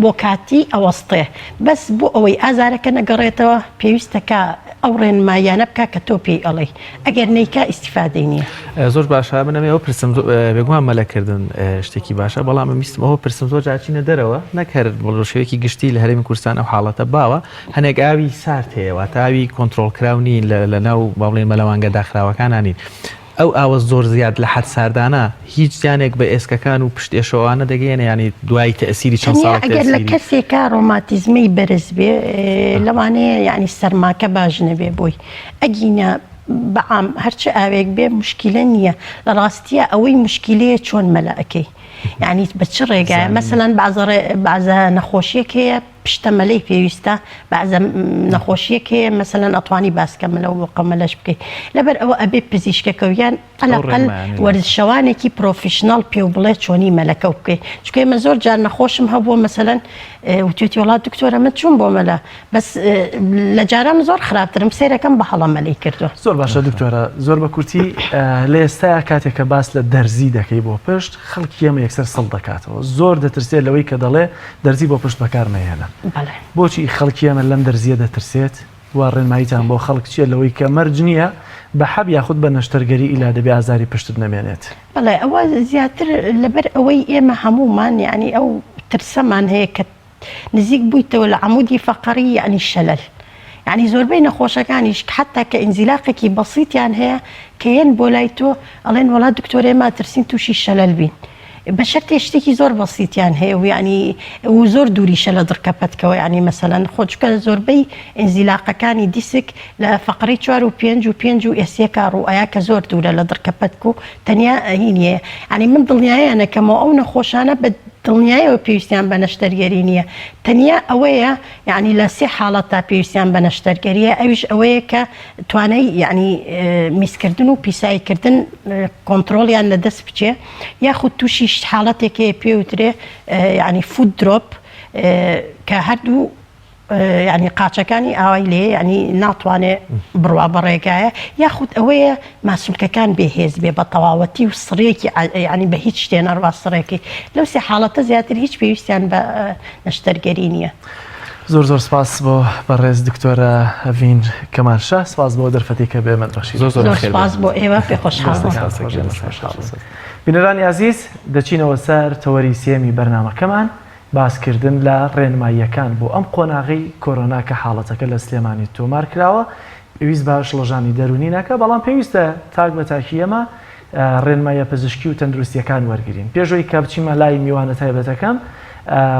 بۆ کاتی ئەوەستێ بەس بۆ ئەوەی ئازارەکە نەگەڕێتەوە پێویستەکە ئەو ڕێنمایانە بکە کە تۆ پێی ئەڵێ ئەگەر نەیکا ئیسیفادەی نییە زۆر باشە بنەمەوە پرسم بێگومان مەلەکردن شتێکی باشە بەڵام ویستمەوە پرسم زۆر جاچینە دەرەوە نەکرد بەڵۆشەیەکی گشتی لە هەرێمی کوردستان ئەو حاڵەتە باوە هەنێک ئاوی سارد هەیەوە تاوی کۆنتترۆلکراونی لە ناو باڵێن مەلەوانگە داخراوەکانانین ئەو ئاوە زۆر زیاد لە حەد ساردانە هیچ زیانێک بە ئێسکەکان و پشتێشەوانە دەگەێنە ینی دوای تەسیری چەند ساڵ ئەگەر لە کەسێکە ڕۆماتیزمی بەرز بێ لەوانەیە یعنی سەرماکە باش نەبێ بۆی ئەگینە بەعام هەرچە ئاوێک بێ مشکلە نییە لە ڕاستیە ئەوەی مشکلەیە چۆن مەلەکەی یعنی بە چ ڕێگایە مەسەلەن بەعزە نەخۆشیەک هەیە پشتەمەلەی پێویستە بەعزە نەخۆشیەک هەیە مەسەلەن ئەتوانی باسکەمەلە و قەمەلەش بکەیت لەبەر ئەوە ئەبێ پزیشکەکەویان ئەلەقەل وەرزشەوانێکی پرۆفیشناڵ پێ و بڵێ چۆنی مەلەکە بکەیت چکە ئێمە زۆر جار نەخۆشم هەبووە مەسەلەن وتێتی وڵات دکتۆرە من چوون بۆ مەلە بەس لە جاران زۆر خراپترم سیرەکەم بە هەڵە مەلەی کردووە زۆر باشە دکتۆرە زۆر بە کورتی لە ئێستایا کاتێککە باس لە دەرزی دەکەی بۆ پشت خەڵکی ئێمە یەکسەر سەڵ دەکاتەوە زۆر دەترسێت لەوەی کە دەڵێ دەرزی بۆ پشت بەکارمەهێنە بۆچی خەڵکی ئەمە لەم دەرزیە دەترسێت وا ڕێنماییتان بۆ خەڵک چیە لەوەی کە مەرج نییە بە حەب یاخود بە نەشتەرگەری ئیلا دەبێ ئازاری پشتت نەمێنێت بەڵێ ئەوە زیاتر لەبەر ئەوەی ئێمە هەمومان یعنی ئەو ترسەمان هەیە کە نزیک بوویتەوە لە عەمودی فەقەری یعنی شەلەل یعنی زۆربەی نەخۆشەکانیش حتا کە ئینزیلاقێکی بەسیطیان هەیە کە هێن بۆ لای تۆ ئەڵێن وڵا دکتۆرێ ما ترسین تووشی شەلەل بین بە شەرتێ شتێکی زۆر بەسیطیان هەیە و یعنی و زۆر دووریشە لە دڕکەپەتکەوە یعنی مەسەلەن خۆچکە زۆربەی ئینزیلاقەکانی دیسک لە فەقەری 4 و 5 و 5 و ئێسیەکە ڕوئەیە کە زۆر دوورە لە دڕکەپەتک و تەنیا هینیە ینی من دڵنیایانەکەمەوە ئەو نەخۆشانە بە دڵنیایەوە پێویستیان بە نەشتەرگەری نییە تەنیا ئەوەیە یعنی لە سێ حاڵەت تا پێویستیان بە نەشتەرگەریە ئەویش ئەوەیە کە توانای یعنی میسکردن و پیساییکردن کۆنتترۆلیان لە دەست بچێ یاخود تووشی حاڵەتێکەیە پێوترێ یعنی فود درۆپ کە هەردوو یعنی قاچەکانی ئاوای لێ ینی ناتوانێت بڕوا بەڕێگایە یاخود ئەوەیە ماسوولکەکان بێهێز بێ بە تەواوەتی و سڕێکی ینی بە هیچ شتێ نەڕوا سڕێکی لەو سێ حاڵەتە زیاتر هیچ پێویستیان بە نەشتەرگەری نییە. زۆر زۆر سپاس بۆ بەڕێز دکتۆرە هەڤین کەمالشا سپاس بۆ دەرفەتی کە بێمە بەشی زۆر سپاس بۆ ئێوە پێ خۆشحاڵ بینەرانی عزیز دەچینەوە سەر تەوەری سێمی بەرنامەکەمان باسکردن لە ڕێنماییەکان بۆ ئەم قۆناغی کۆرۆنا کە حاڵەتەکە لە سلێمانی تۆمار کراوە پێویست باش لەژانی دەرونی ناکە بەڵام پێویستە تاک بە تاکی ئەمە ڕێنمایە پزیشکی و تەندروستیەکان وەرگرین پێشەوەی کە بچیمە لای میوانە تایبەتەکەم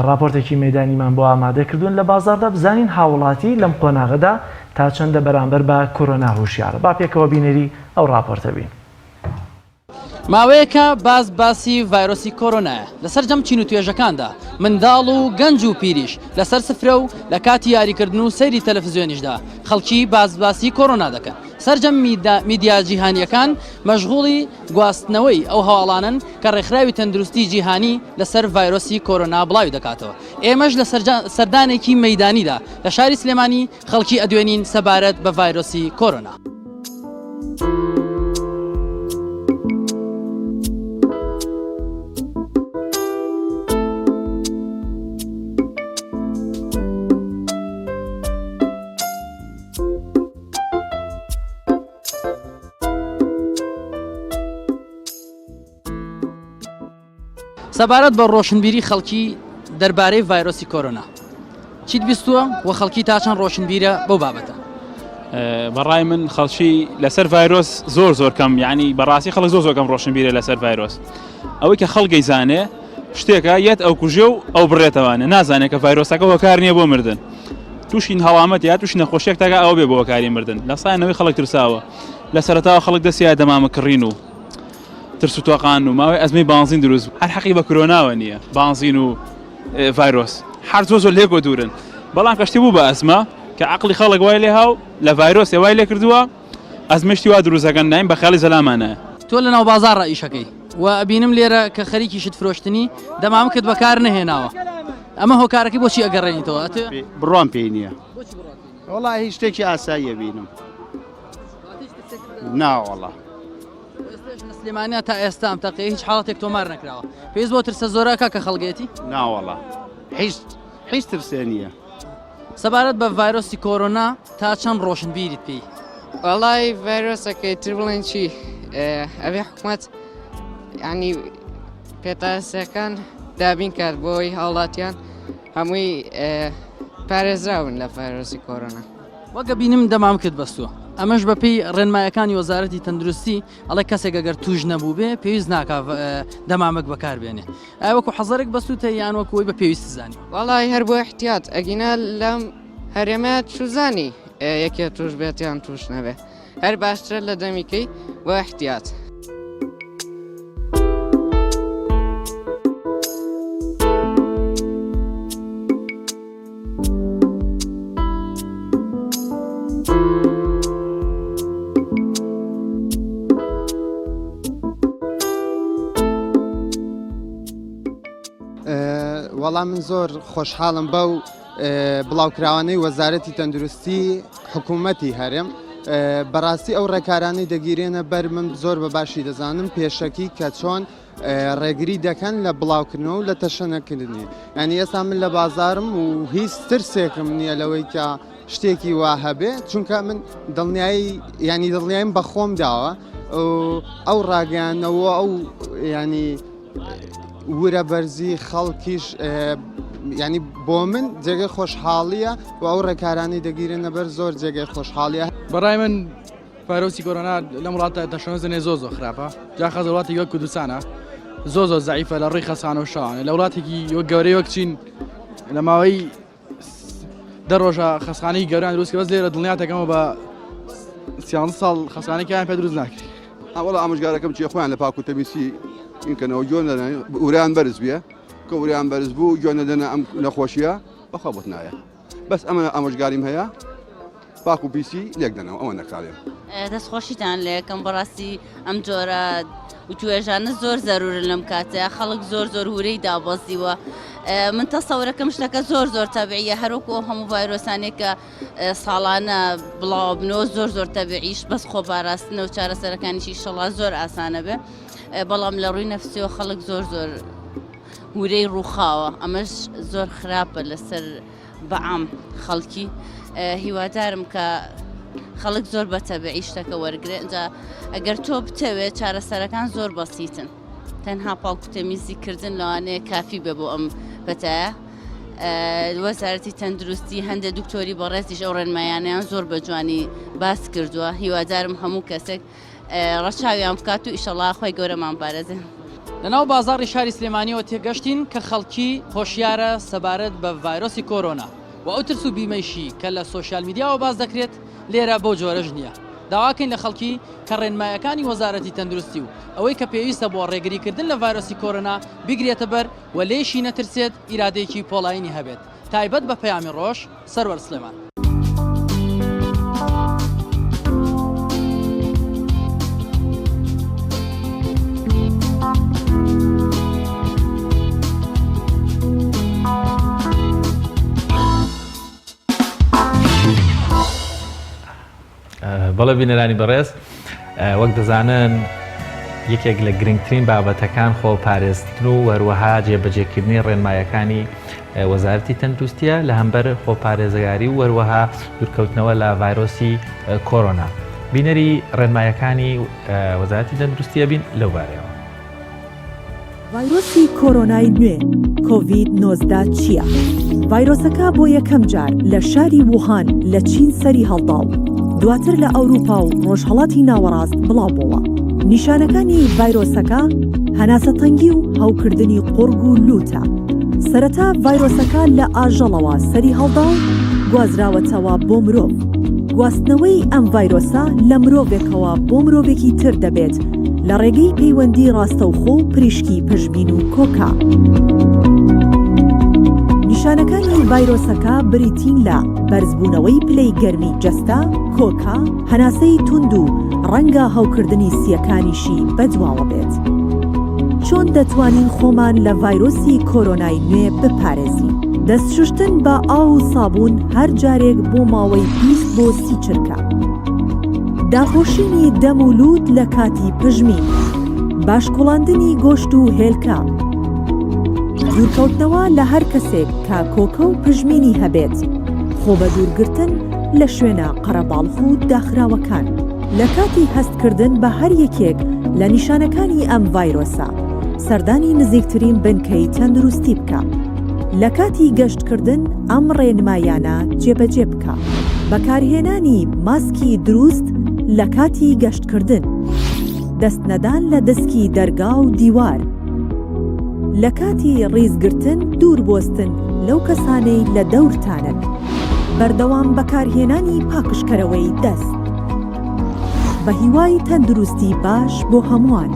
راپۆرتێکی مەیدانیمان بۆ ئامادە کردوون لە بازاردا بزانین هاوڵاتی لەم قۆناغەدا تا چەندە بەرامبەر بە کۆرۆنا هوشیارە با پێکەوە بینەری ئەو راپۆرتە بین. ماوەیەکە باسی ڤایرۆسی کۆرۆنایە لەسەر جەم چین و توێژەکاندا منداڵ و گەنج و پیریش لەسەر سفرە و لە کاتی یاریکردن و سەیری تەلەڤیزیۆنیشدا خەڵکی باسی کۆرۆنا دەکەن سەرجەم میدیا جیهانیەکان مەشغوڵی گواستنەوەی ئەو هەواڵانن کە ڕێکخراوی تەندروستی جیهانی لەسەر ڤایرۆسی کۆرۆنا بڵاوی دەکاتەوە ئێمەش لە سەردانێکی مەیدانیدا لە شاری سلێمانی خەڵکی ئەدوێنین سەبارەت بە ڤایرۆسی کۆرۆنا. سەبارەت بە ڕۆشنبیری خەڵکی دەربارەی ڤایرۆسی کۆرۆنا چیت بیستووە و خەڵکی تا چەند ڕۆشنبیرە بەو بابەتە؟ بەڕای من خەڵکی لەسەر ڤایرۆس زۆر کەم یعنی بەڕاستی خەڵک زۆر کەم ڕۆشنبیرە لەسەر ڤایرۆس ئەوەی کە خەڵگەی زانێ شتێکە یەت ئەو کوژێ و ئەو بڕێتەوانە نازانێت کە ڤایرۆسەکە هۆکار نییە بۆ مردن تووشین هەڵامەت یا تووشی نەخۆشیێک تاگە ئەوە بێ بۆ هۆکاری مردن لە سایەنەوەی خەڵک ترساوە لە سەرەتاوە خەڵک دەستیای دەمامەکڕین و ترس و تۆقان و ماوەی ئەزمەی بانزین دروست هەر حەقی بە کۆرۆناوە نییە بانزین و ڤایرۆس هەر زۆر لێکۆ دوورن بەڵام کەشتی بوو بە ئەزمە کە عەقڵی خەڵک وای لێ هاو لە ڤایرۆس وای لێ کردووە ئەزمەشتی وا دروستەکەن نایم بە خەڵی زەلامانە تۆ لە ناو بازار ڕائیشەکەی و ئەبینم لێرە کە خەریکی شت فرۆشتنی دەمامکت بەکار نەهێناوە ئەمە هۆکارەکەی بۆچی ئەگەڕێنیتەوە بڕوان پێی نییە وەڵای هیچ شتێکی ئاساییە بینم ناوەڵا سلێمانیا تا ئێستا ئەم تەقەیە هیچ حاڵەتێک تۆمار نەکراوە پێویست بۆ ترسە زۆرەکە کە خەڵگێتی ناوەڵا هیچ ترسێ نییە سەبارەت بە ڤایرۆسی کۆرۆنا تا چەند ڕۆشنبیریت پێی وەڵای ڤایرۆسەکەی تر بڵێن چی ئەوێ حکوومەت ینی پێتاسەکان دابین کات بۆی هاوڵاتیان هەمووی پارێزراون لە ڤایرۆسی کۆرۆنا وەگە بینم دەمام کرد بەستووە ئەمەش بەپێی ڕێنمایەکانی وەزارەتی تەندروستی ئەڵێ کەسێک ئەگەر توش نەبوو بێ پێویست ناکا دەمامک بەکاربێنێ وەکو حەزارێک بەستوتە یان وەکوی بە پێویست زانی وەڵای هەر بۆ احتیاط ئەگینا لەم هەرێمە چوزانی یەکێ توش بێت یان توش نەبێ هەر باشترە لە دەمیکەی بۆ احتیاط وەڵام من زۆر خۆشحاڵم بەو بڵاوکراوانەی وەزارەتی تەندروستی حکوومەتی هەرێم بەڕاستی ئەو ڕێکارانەی دەگیرێنە بەر من زۆر بە باشی دەزانم پێشەکی کە چۆن ڕێگری دەکەن لە بڵاوکردنەوە و لە تەشەنەکردنی ینی ئێستا من لە بازارم و هیچ ترسێکم نییە لەوەی کە شتێکی وا هەبێ چونکە من دڵنیایم بە خۆم داوە ئەو ڕاگەیانەوە ئەو ینی ورە بەرزی خەڵکیش ینی بۆ من جێگەی خۆشحاڵیە و ئەو ڕێکارانی دەگیرێنە بەر زۆر جێگەی خۆشحاڵیە. بەڕای من ڤایرۆسی کۆرۆنا لەم وڵاتە تەشەنۆزنێ زۆر خراپە جا خەز وڵاتی وەک کوردستانە زۆر زعیفە لە ڕێی خەسان و شانە لە وڵاتێکی وەک گەورەی وەک چین لە ماوەی دە ڕۆژە خەسخانەی گەوران دروستکە بەس لێرە دڵنیاتەکەمە بە 30 ساڵ خەسخانەیەکیان پێ دروست ناکرێت. وەڵا ئامۆژگارەکەم چێ خۆیان لە پاک و تەمیسی اینکەنەوە گوێن دەدەن وریان بەرز بێ کە وریان بەرز بوو گوێن دەدەنە ئەم نەخۆشیە بەخوا بۆت نایە بەس ئەمە ئامۆژگاریم هەیە پاک و پیسی لێک دەنەوە ئەوە نەکارێن. دەستخۆشیتان لێ یەکەم بەڕاستی ئەم جۆرە وتوێژانە زۆر زەرورن لەم کاتەیە خەڵک زۆر هورەی دابەزیوە من تەسەورەکەم شتەکە زۆر تەبیعیە هەروەکو هەموو ڤایرۆسانێک کە ساڵانە بڵاو بنەوە زۆر تەبیعیش بەس خۆپاراستنە و چارەسەرەکانیشی ئینشەڵا زۆر ئاسانە بێ بەڵام لە ڕووی نەفسیەوە خەڵک زۆر هورەی ڕووخاوە ئەمەش زۆر خراپە لەسەر بەعام خەڵکی هیوادارم کە خەڵک زۆر بە تەبیعی شتەکە وەرگێ اینجا ئەگەر تۆ بتەوێت چارەسەرەکان زۆر بەسیتن تەنها پاڵکو تەمیزیکردن لەوانەیە کافی بێ بۆ ئەم پەتایە وەزارەتی تەندروستی هەندێک دکتۆری بەڕێزیش ئەو ڕێنمایانیان زۆر بە جوانی باس کردووە هیوادارم هەموو کەسێک ڕەچاویان بکات و ئیشەڵا خۆی گەورەمان پارێزێ. لەناو بازاڕی شاری سلێمانیەوە تێگەشتین کە خەڵکی هۆشیارە سەبارەت بە ڤایرۆسی کۆرۆنا و ئەو ترس و بیمەیشی کە لە سۆشیال میدیاوە باز دەکرێت لێرە بۆ جۆرەژ نییە. داواکەین لە خەڵکی کە ڕێنمایەکانی وەزارەتی تەندروستی و ئەوەی کە پێویستە بۆ ڕێگریکردن لە ڤایرۆسی کۆرۆنا بگرێتە بەر و لێشی نەترسێت ئیرادەیەکی پۆڵاینی هەبێت. تایبەت بە پەیامی ڕۆژ سەروەر سلێمان. بەڵێ بینەرانی بەڕێز وەک دەزانن یەکێک لە گرنگترین بابەتەکان خۆپارێزتن و هەروەها جێبەجێکردنی ڕێنمایەکانی وەزارەتی تەندروستیە لە هەمبەر خۆپارێزگاری و هەروەها دوورکەوتنەوە لە ڤایرۆسی کۆرۆنا. بینەری ڕێنمایەکانی وەزارەتی تەندروستیە بین لەو بارەیەوە. ڤایرۆسی کۆرۆنای نوێ کۆڤید-19 چییە؟ ڤایرۆسەکە بۆ یەکەم جار لە شاری ووهان لە چین سەری هەڵداو دواتر لە ئەوروپا و ڕۆژهەڵاتی ناوەڕاست بڵاو بووە. نیشانەکانی ڤایرۆسەکە هەناسەتەنگی و هەوکردنی قورگ و لوتە. سەرەتا ڤایرۆسەکە لە ئاژەڵەوە سەری هەڵدا و گوازراوەتەوە بۆ مرۆڤ. گواستنەوەی ئەم ڤایرۆسە لە مرۆڤێکەوە بۆ مرۆڤێکی تر دەبێت لە ڕێگەی پەیوەندی ڕاستەوخۆ و پریشکی پشبین و کۆکا. نیشانەکانی ڤایرۆسەکە بریتین لە بەرزبوونەوەی پلەی گەرمی جەستە، کۆکا، هەناسەی توند و ڕەنگە هەوکردنی سیەکانیشی بەدواوە بێت. چۆن دەتوانین خۆمان لە ڤایرۆسی کۆرۆنای نوێ بپارێزین؟ دەستشوشتن بە ئاو و سابوون هەر جارێک بۆ ماوەی 20 بۆ 30 چرکە. داپۆشینی دەم و لووت لە کاتی پژمین، باشکۆڵاندنی گۆشت و هێلکە، دوورکەوتنەوە لە هەر کەسێک کە کۆکە و پژمینی هەبێت، خۆ بە دوورگرتن لە شوێنە قەرەباڵغ و داخراوەکان. لە کاتی هەستکردن بە هەر یەکێک لە نیشانەکانی ئەم ڤایرۆسە سەردانی نزیکترین بنکەی تەندروستی بکە. لە کاتی گەشتکردن ئەم ڕێنمایانە جێبەجێ بکە. بەکارهێنانی ماسکی دروست لە کاتی گەشتکردن، دەستنەدان لە دەسکی دەرگا و دیوار، لە کاتی ڕیزگرتن دوور بۆستن لەو کەسانەی لە دەورتانن، بەردەوام بەکارهێنانی پاکشکەرەوەی دەست. بە هیوای تەندروستی باش بۆ هەمووان.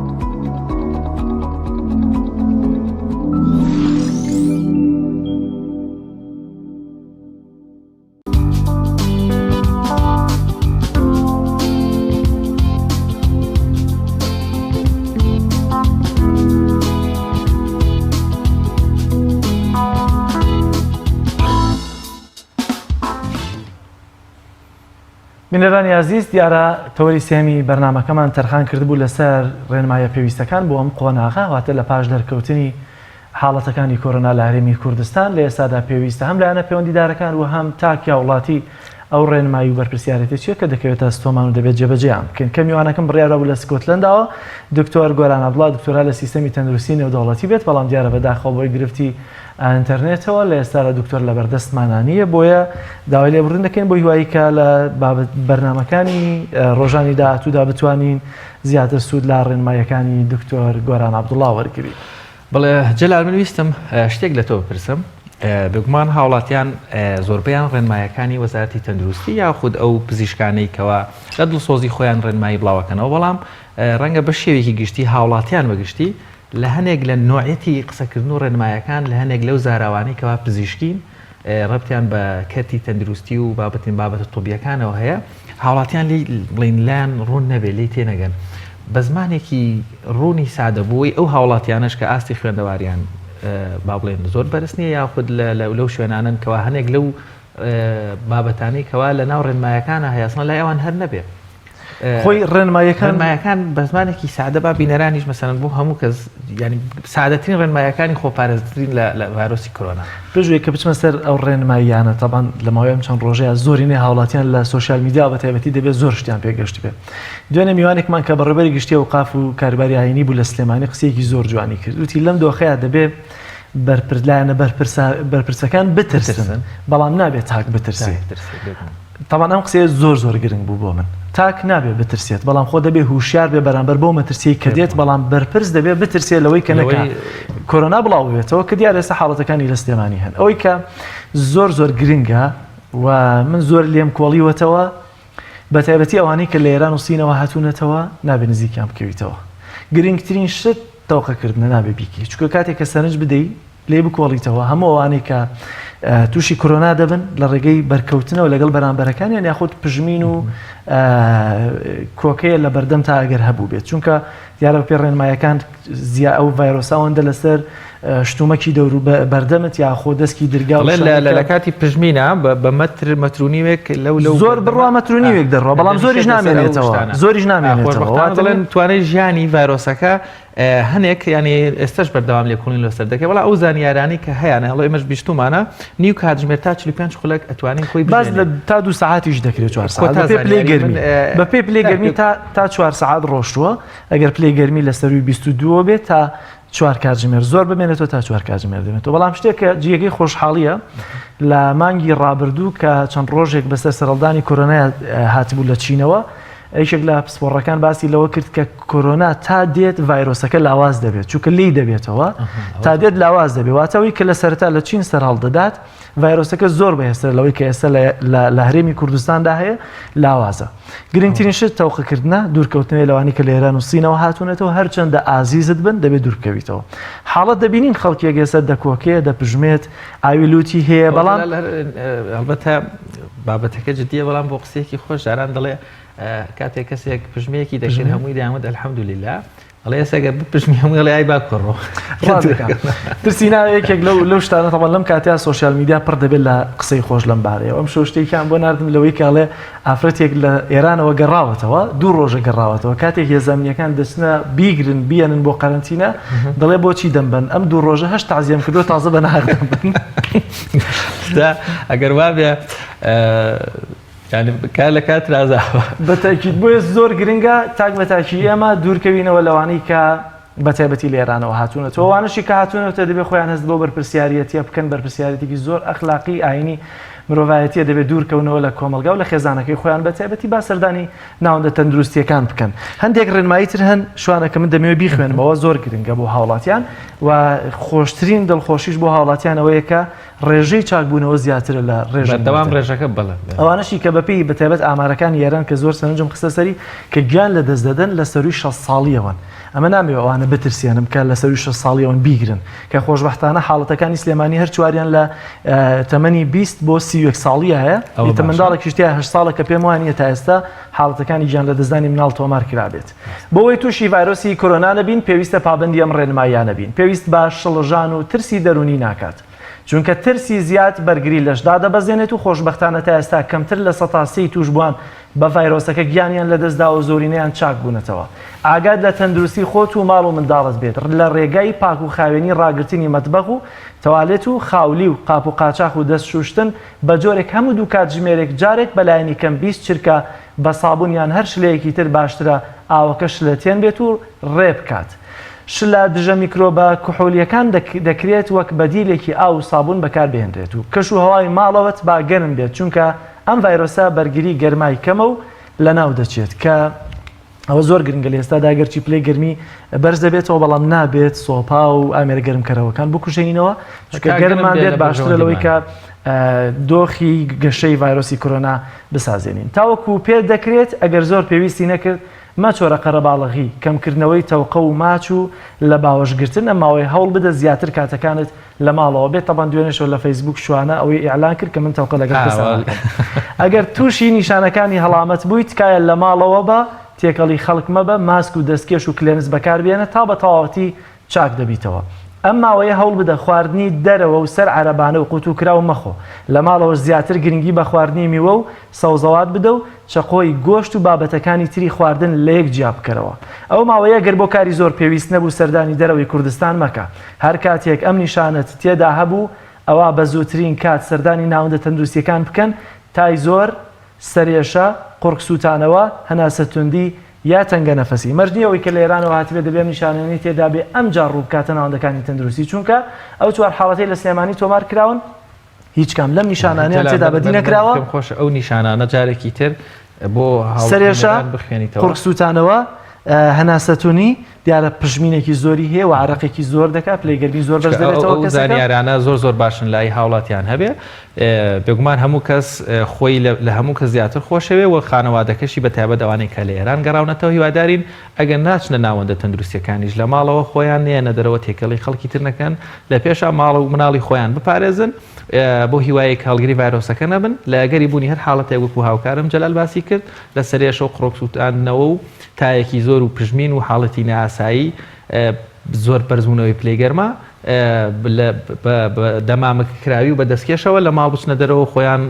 بینەرانی عزیز دیارە تەوەری سێمی بەرنامەکەمان تەرخان کردبوو لەسەر ڕێنمایە پێویستەکان بۆ ئەم قۆناغا واتە لە پاش دەرکەوتنی حاڵەتەکانی کۆرۆنا لە هەرێمی کوردستان لە ئێستادا پێویستە هەم لایەنە پەیوەندیدارەکان و هەم تاکیا وڵاتی ئەو ڕێنمایی و بەرپرسیارەتی چیە کە دەکەوێتە ستۆمان و دەبێت جێبەجێیان بکەین. کە میوانەکەم بڕیارە بوو لە سکۆتلەندەوە دکتۆر گۆران عەبدوڵڵا دکتۆرا لە سیستەمی تەندروستی نێودەوڵەتی بێت، بەڵام دیارە بەداخەوە بۆی گرفتی ئینتەرنێتەوە لە ئێستادا دکتۆر لە بەردەستمانە نییە، بۆیە داوای لێبڕین دەکەین بۆ هیوایی کە لە بەرنامەکانی ڕۆژانی داهاتوودا بتوانین زیاتر سوود لە ڕێنماییەکانی دکتۆر گۆران عەبدوڵڵا وەرگرین. بەڵێ جەلال من ویستم شتێک لە تۆ بپرسم. بگومان هاوڵاتیان زۆربیان ڕێنمایەکانی وەزارەتی تەندروستی یاخود ئەو پزیشکانەی کەوا لە دڵسۆزی خۆیان ڕێنمایی بڵاوەکەنەوە، بەڵام ڕەنگە بە شێوێکی گشتی هاوڵاتیان بەگشتی لە هەنێک لە نوعەتی قسەکردن و ڕێنمایەکان لە هەنێک لەو زاراوانی کەوا پزیشکین ڕەبتیان بە کەرتی تەندروستی و بابەتە تۆبیەکانەوە هەیە، هاوڵاتیان بڵین لایەن ڕوون نەبێت لی تێنەگەن بە زمانێکی ڕوونی سادەبووی ئەو هاوڵاتیانش کە ئاستی خوێندەواریان با بڵێن زۆر بەرز نییە یاخود لەو شوێنانن کەوا هەنێک لەو بابەتانی کەوا لە ناو ڕێنمایەکانە هەیەسان لای ئەوان هەر نەبێت. خۆی ڕێنمایەکان بە زمانێکی سادە با بینەرانیش مەسەن بۆ هەموو کەس ینی سادەترین ڕێنمایەکانی خۆپارێزترین لە ڤایرۆسی کۆرۆنا. پێشوەی کە بچمە سەر ئەو ڕێنماییانە تەبان لە ماوەی چەند ڕۆژەیە زۆرینەی هاوڵاتیان لە سۆشیال میدیا بە تایبەتی دەبێت زۆر شتیان پێگەشت بێت. دوێنێ میوانێکمان کە بەڕێبەری گشتی و قاف و کارباری ئاینی بوو لە سلێمانی قسەیەکی زۆر جوانی کرد، وتی لەم دۆخەیە دەبێت بەرپرسلایەنە بەرپرسەکان بترسن بەڵام نابێت تاک بترسێت. تاوان ئەم قسەیە زۆر گرنگ بوو بۆ من. تاک نابێت بترسێت بەڵام خۆ دەبێت هوشیار بێ بەرامبەر بۆ مەترسی کە دێت، بەڵام بەرپرس دەبێت بترسێت لەوەی کە نەکە کۆرۆنا بڵاو بێتەوە کە دیارە ئێستا حاڵەتەکانی لە سلێمانی هەن. ئەوەی کە زۆر گرنگە و من زۆر لێم کۆڵیوەتەوە بە تایبەتی ئەوانەی کە لە ئێران و سینەوە هاتوونەتەوە نابێت نزیکیان بکەویتەوە. گرنگترین شت تەوقەکردنە نابێت بیکەی، چونکە کاتێک کە سەرنج بدەیت لێ بکۆڵیتەوە هەموو ئەوانەی کە تووشی کۆرۆنا دەبن لە ڕێگەی بەرکەوتنەوە لەگەڵ بەرامبەرەکانیان یاخود پژمین و کۆکەیە لە بەردەم تا ئەگەر هەبوو بێت، چونکە دیارە پێ ڕێنمایەکان ئەو ڤایرۆساوەندە لەسەر شتومەکی دەور و بەردەمت یاخۆ دەستکی درگا لە کاتی پژمینە بە مەترونیوێک لەو زۆر بڕوا مەترونیوێک دەڕۆ، بەڵام زۆریش نامێنێتەوە دەڵێن توانای ژیانی ڤایرۆسەکە هەنێک ینی ئێستش بەردەوام لێکۆڵین لەسەر دەکەی، بەڵام ئەو زانیارانی کە هەیەە هەڵ ئێمەش بیستمانە نیو کاتژمێر تا 45 خولەک ئەتوانین خۆی باز لە تا 2 ساعتیش دەکرێت 4 ساعت بە پێ پلێ گەرمی تا 4 ساعت ڕۆشتووە، ئەگەر پلێ گەرمی لە سەروی 22 بێت تا 4 کاتژمێر زۆر بمێنێتەوە تا 4 کاتژمێر دەمێتەوە. بەڵام شتێکە جێگەی خۆشحاڵیە لە مانگی ڕابردوو کە چەند ڕۆژێک بەسەر سەرەڵدانی کۆرۆنای هاتبوو لە چینەوە، ئەیشێک لە پسپۆڕەکان باسی لەوە کرد کە کۆرۆنا تا دێت ڤایرۆسەکە لاواز دەبێت، چونکە لی دەبێتەوە تا دێت لاواز دەبێت، واتەوەی کە لە سەرەتا لە چین سەرهەڵ دەدات ڤایرۆسەکە زۆر بەهێزتر لەوەی کە ئێستا لە هەرێمی کوردستاندا هەیە لاوازە. گرنگترین شت تەوقەکردنە دوورکەوتنەوەی لەوانی کە لە ئێران و سینەوە هاتوونەتەوە هەرچەندە ئازیزت بن دەبێت دوورکەویتەوە. حاڵەت دەبینین خەڵکێک ئێستا دەکۆکێ دەپژمێت ئاویلوتی هەیە، بەڵام ئەلبەتە بابەتەکە جددیە، بەڵام بۆ قسەیەکی خۆش جاران دەڵێ کاتێک کەسێک پژمەیەکی دەکرد هەمووی دامەد ئەلحەمدولیلا ئەڵێ ئێستا بپژمی هەمووی ئەڵێ ئای با کوڕۆ ترسی ناوەیەکێک لەو شتانە تەڵەن لەم کاتیا سۆشیال میدیا پڕ دەبێت لە قسەی خۆش لەم بارەیە. ئەم شەو شتێکیان بۆ ناردم لەوەی کاڵێ ئافرەتێک لە ئێرانەوە گەڕاوەتەوە 2 ڕۆژە گەڕاوەتەوە، کاتێک هێزانیەکان دەچنە بیگرن بیەنن بۆ قەرەنتینە دەڵێ بۆچی دەمبەن ئەم 2 ڕۆژە هەش تازیەم کردو تازە بە ناهار دەمبەن. ئەگەر وابێ لە کات رازاوە بەتاکید بۆیە زۆر گرنگە تاک بەتاکی ئێمە دوورکەوینەوە لەوانەی کە بەتایبەتی لە ئێرانەوە هاتوونەتەوە، وانشی کە هاتوونەوە دەبێت خۆیان هەست بۆ بەرپرسیارەتیە بکەن، بەرپرسیارەتێکی زۆر ئەخلاقی ئاینی مرۆڤایەتیە دەبێت دوورکەونەوە لە کۆمەلگا و لە خێزانەکەی خۆیان بەتایبەتی با سەردانی ناوەندە تەندروستیەکان بکەن. هەندێک ڕێنمایی تر هەن شوانەکە من دەمەوێت بیخوێنمەوە زۆر گرنگە بۆ هاوڵاتیان و خۆشترین دڵخۆشیش بۆ هاوڵاتیانەوەیە کە ڕێژەی چاکبوونەوە زیاترە لە ڕێژەدەوام ڕێژەکە بڵێ ئەوانەشی کە بەپێی بەتایبەت ئامارەکان یێران کە زۆر سەرنجم خستە سەری کە گیان لە دەست دەدەن لە سەروی 6 ساڵیەوەن. ئەمە نامێ ئەوانە بترسیانم کە لە سەروی 6 ساڵیەوەن بیگرن کە خۆشبەختانە حاڵەتەکانی سلێمانی هەر چواریان لە تەمەنی 20 بۆ 31 ساڵیە هەیە، ئیتە منداڵێکی شتیا 8 ساڵە کە پێم وانە تا ئێستا حاڵەتەکانی گیان لە دەستدانی مناڵ تۆمار کرابێت. بۆەوەی تووشی ڤایرۆسی کۆرۆنا نەبین پێویستە پابەندی ئەم ڕێنماییانە بین، پێویست بە شڵژان و ترسی دەرونی ناکات، چونکە ترسی زیاد بەرگری لەشدا دەبەزێنێت و خۆشبەختانە تا ئێستا کەمتر لە 100% توش بووان بە ڤایرۆسەکە گیانیان لەدەستدا و زۆرینەیان چاک بوونەتەوە. ئاگاد لە تەندروستی خۆت و ماڵ و منداڵت بێت لە ڕێگای پاک و خاوێنی ڕاگررتنی مەتبەخ و تەوالێت و خاولی و قاپ و قاچاق و دەست شوشتن بە جۆرێک هەموو دوو کات ژمێرێک جارێک بەلایەنی کەم 20 چرکە بە سابوونیان هەر شلەیەکی تر باشترە ئاوەکە شلەتێن بێت و ڕێ بکات. شلە دژە میکرۆبە کوحولیەکان دەکرێت وەک بەدیلێکی ئاو و سابوون بەکاربهێنرێت و کەش و هەوای ماڵەوەت با گەرم بێت چونکە ئەم ڤایرۆسە بەرگری گەرمای کەمە و لە ناو دەچێت کە ئەوە زۆر گرنگە لە ئێستا داگەرچی پلەی گەرمی بەرز دەبێتەوە بەڵام نابێت سۆپا و ئامێرە گەرمکەرەوەکان بکوژێنینەوە چونکە گەرممان دێت باشترە لەوەی کە دۆخی گەشەی ڤایرۆسی کۆرۆنا بسازێنین. تاوەکو پێ دەکرێت ئەگەر زۆر پێویستی نەکرد مەچۆرە قەرەباڵغی کەمکردنەوەی تەوقە و ماچ و لە باوەشگرتن ئەماوەی هەوڵ بدە زیاتر کاتەکانت لە ماڵەوە بێت تەبان دوێنێشەوە لە فەیسبوک شوانە ئەوەی ئیعلان کرد کە من تەوقە لەگەڵ کەسان ئەگەر تووشی نیشانەکانی هەڵامەت بوویت تکایە لە ماڵەوە بە تێکەڵی خەڵک مەبە ماسک و دەستکێش و کلێنس بەکاربێنە تا بە تەواوەتی چاک دەبیتەوە. ئەم ماوەیە هەوڵ بدە خواردنی دەرەوە و سەر عەرەبانە و قوت و کراو مەخۆ لە ماڵەوە زیاتر گرنگی بە خواردنی میوە و سەوزەوات بدە و چەقۆی گۆشت و بابەتەکانی تری خواردن لە یەک جیا بکەرەوە. ئەو ماوەیە گەر بۆ کاری زۆر پێویست نەبوو سەردانی دەرەوەی کوردستان مەکە. هەر کاتێک ئەم نیشانەت تێدا هەبوو ئەوە بە زووترین کات سەردانی ناوەندە تەندروستیەکان بکەن تای زۆر سەرێشە قورق سووتانەوە هەناسە توندی یا تەنگە نەفەسی مەرجنیەوەی کە لە ئێرانەوە هاتبێت دەبێت نیشانەی تێدا بێ ئەم جار ڕووبکاتە ناوەندەکانی تەندروستی چونکە ئەو چوار حاڵەتەی لە سلێمانی تۆمار کراون هیچ کام لەم نیشانانیان تێدا بەدی نەکراوە. خۆش ئەو نیشانانە جارێکی تر بۆ سەرێشە قورق سووتانەوە هەناسەتونی دیارە پژمینێکی زۆری هەیە و عرەقێکی زۆر دەکات پلەی گەرمی زۆر بەش دەبێتەوە زانیارانە زۆر باشن لای هاوڵاتیان هەبێ بێگومان هەموو کەس خۆی لە هەموو کەس زیاتر خۆشەوێ و خانەوادەکەشی بە تایبەت ئەوانەی کە لە ئێران گەڕاونەتەوە هیوادارین ئەگەر ناچنە ناوەندە تەندروستیەکانیش لە ماڵەوە خۆیان نێنە دەرەوە تێکەڵی خەڵکی تر نەکەن لە پێشە ماڵ و مناڵی خۆیان بپارێزن بۆ هیوایەک هەڵگری ڤایرۆسەکە نەبن لە ئەگەری بوونی هەر حاڵەتێک وەکو هاوکارم جەلال باسی کرد لە سەرێشە و قڕۆک سووتاندنەوە و تایەکی زۆر و پژمین و حاڵەتی نائاسایی زۆر بەرزبوونەوەی پلەی گەرمە دەمامکراوی و بە دەستکێشەوە لە ماڵ بچنە دەرەوە خۆیان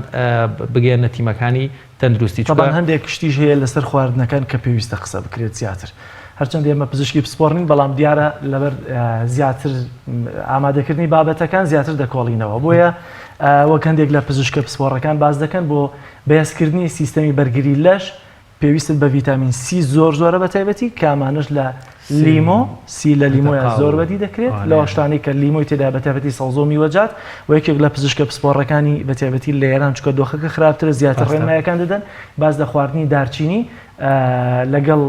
بگەێنە تیمەکانی تەندروستی طبعاً هەندێک کشتیش هەیە لەسەر خواردنەکان کە پێویستە قسە بکرێت زیاتر هەرچەند ئێمە پزیشکی پسپۆڕین بەڵام دیارە لەبەر زیاتر ئامادەکردنی بابەتەکان زیاتر دەکۆڵینەوە بۆیە وەک هەندێک لە پزیشکە پسپۆڕەکان باز دەکەن بۆ بەهێزکردنی سیستەمی بەرگری لەش پێویستت بە ڤیتامین سی زۆرە بە تایبەتی کامانش لە لیمۆ سی لە لیمۆیە زۆر بەدی دەکرێت لە شتانی کە لیمۆی تێدا بە تایبەتی سەوزۆ میوەجات و یەکێک لە پزیشکە پسپۆڕەکانی بە تایبەتی لە ئێران چکە دۆخەکە خراپترە زیاتر ڕێنمایەکان دەدەن باز لە خواردنی دارچینی لەگەڵ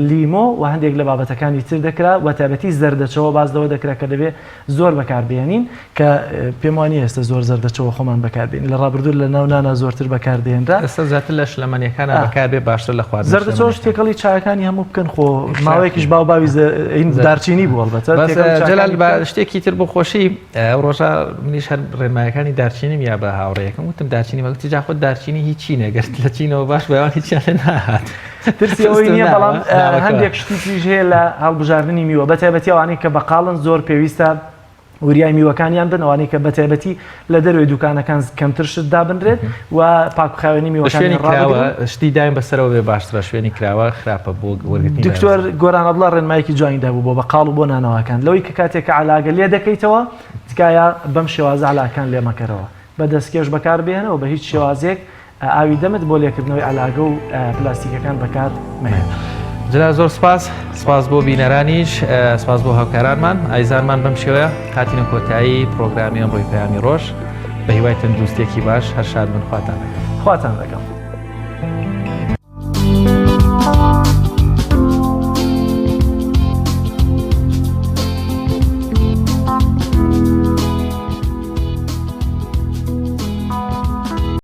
لیمۆ و هەندێک لە بابەتەکانی تر دەکرا و تایبەتی زەردەچەوە بازدەوە دەکرا کە دەبێت زۆر بەکاربێنین کە پێم وانە ئێستا زۆر زەردەچەوە خۆمان بەکاربێنین لە ڕابردوو لە ناونانە زۆرتر بەکاردێنرا ئێستا زیاتر لە شلەمەنیەکانە بەکاربێ باشتر لە خواردن زەردەچەوە تێکەڵی چایەکانی هەموو بکەن خۆ ماوەیەکیش باوی دارچینی بووە البەتە جەلال شتێکی تر بۆ خۆشی ئەو ڕۆژە منیش هەر ڕێنمایەکانی دارچینیم یا بە هاوڕێیەکەم وتم دارچینی وەکتی جا خۆت دارچینی هیچی نەگەرت لە چینەوە باش بەیان هیچیان لێ ناهات ترسی ئەوەی نییە بەڵام هەندێک شتیش هەیە لە هەڵبژاردننی میوە بە تایبەتی ئەوانەی کە بەقاڵن زۆر پێویستە وریای میوەکانیان بن ئەوانەی کە بە تایبەتی لە دەروێ دوکانەکان کەمتر شت دابنرێت و پاکخاوێنی میوەکانی ڕاوە شتی دایم بەسەرەوە بێ باشترە شوێنی کراوە خراپە بۆ وەرگرتنی دکتۆر گۆران عەبدوڵڵا ڕێنمایەکی جوانیدا بوو بۆ بەقاڵ و بۆ نانەوەکان لەوەی کە کاتێک عەلاگە لێ دەکەیتەوە تکایە بەم شێوازە عەلاکان لێ مەکەرەوە بە دەستکێش بەکاربێنەوە بە هیچ شێوازێک ئاوی دەمت بۆ لێکردنەوەی عەلاگە و پلاستیکەکان بەکار مەهێن. جەلال زۆر سپاس بۆ بینەرانیش سپاس بۆ هاوکارانمان ئایزانمان بەم شێوەیە هاتینە کۆتایی پرۆگرامی ئەمڕۆی پەیامی ڕۆژ بە هیوای تەندروستیەکی باش هەر شاد من خواتان لەگەڵ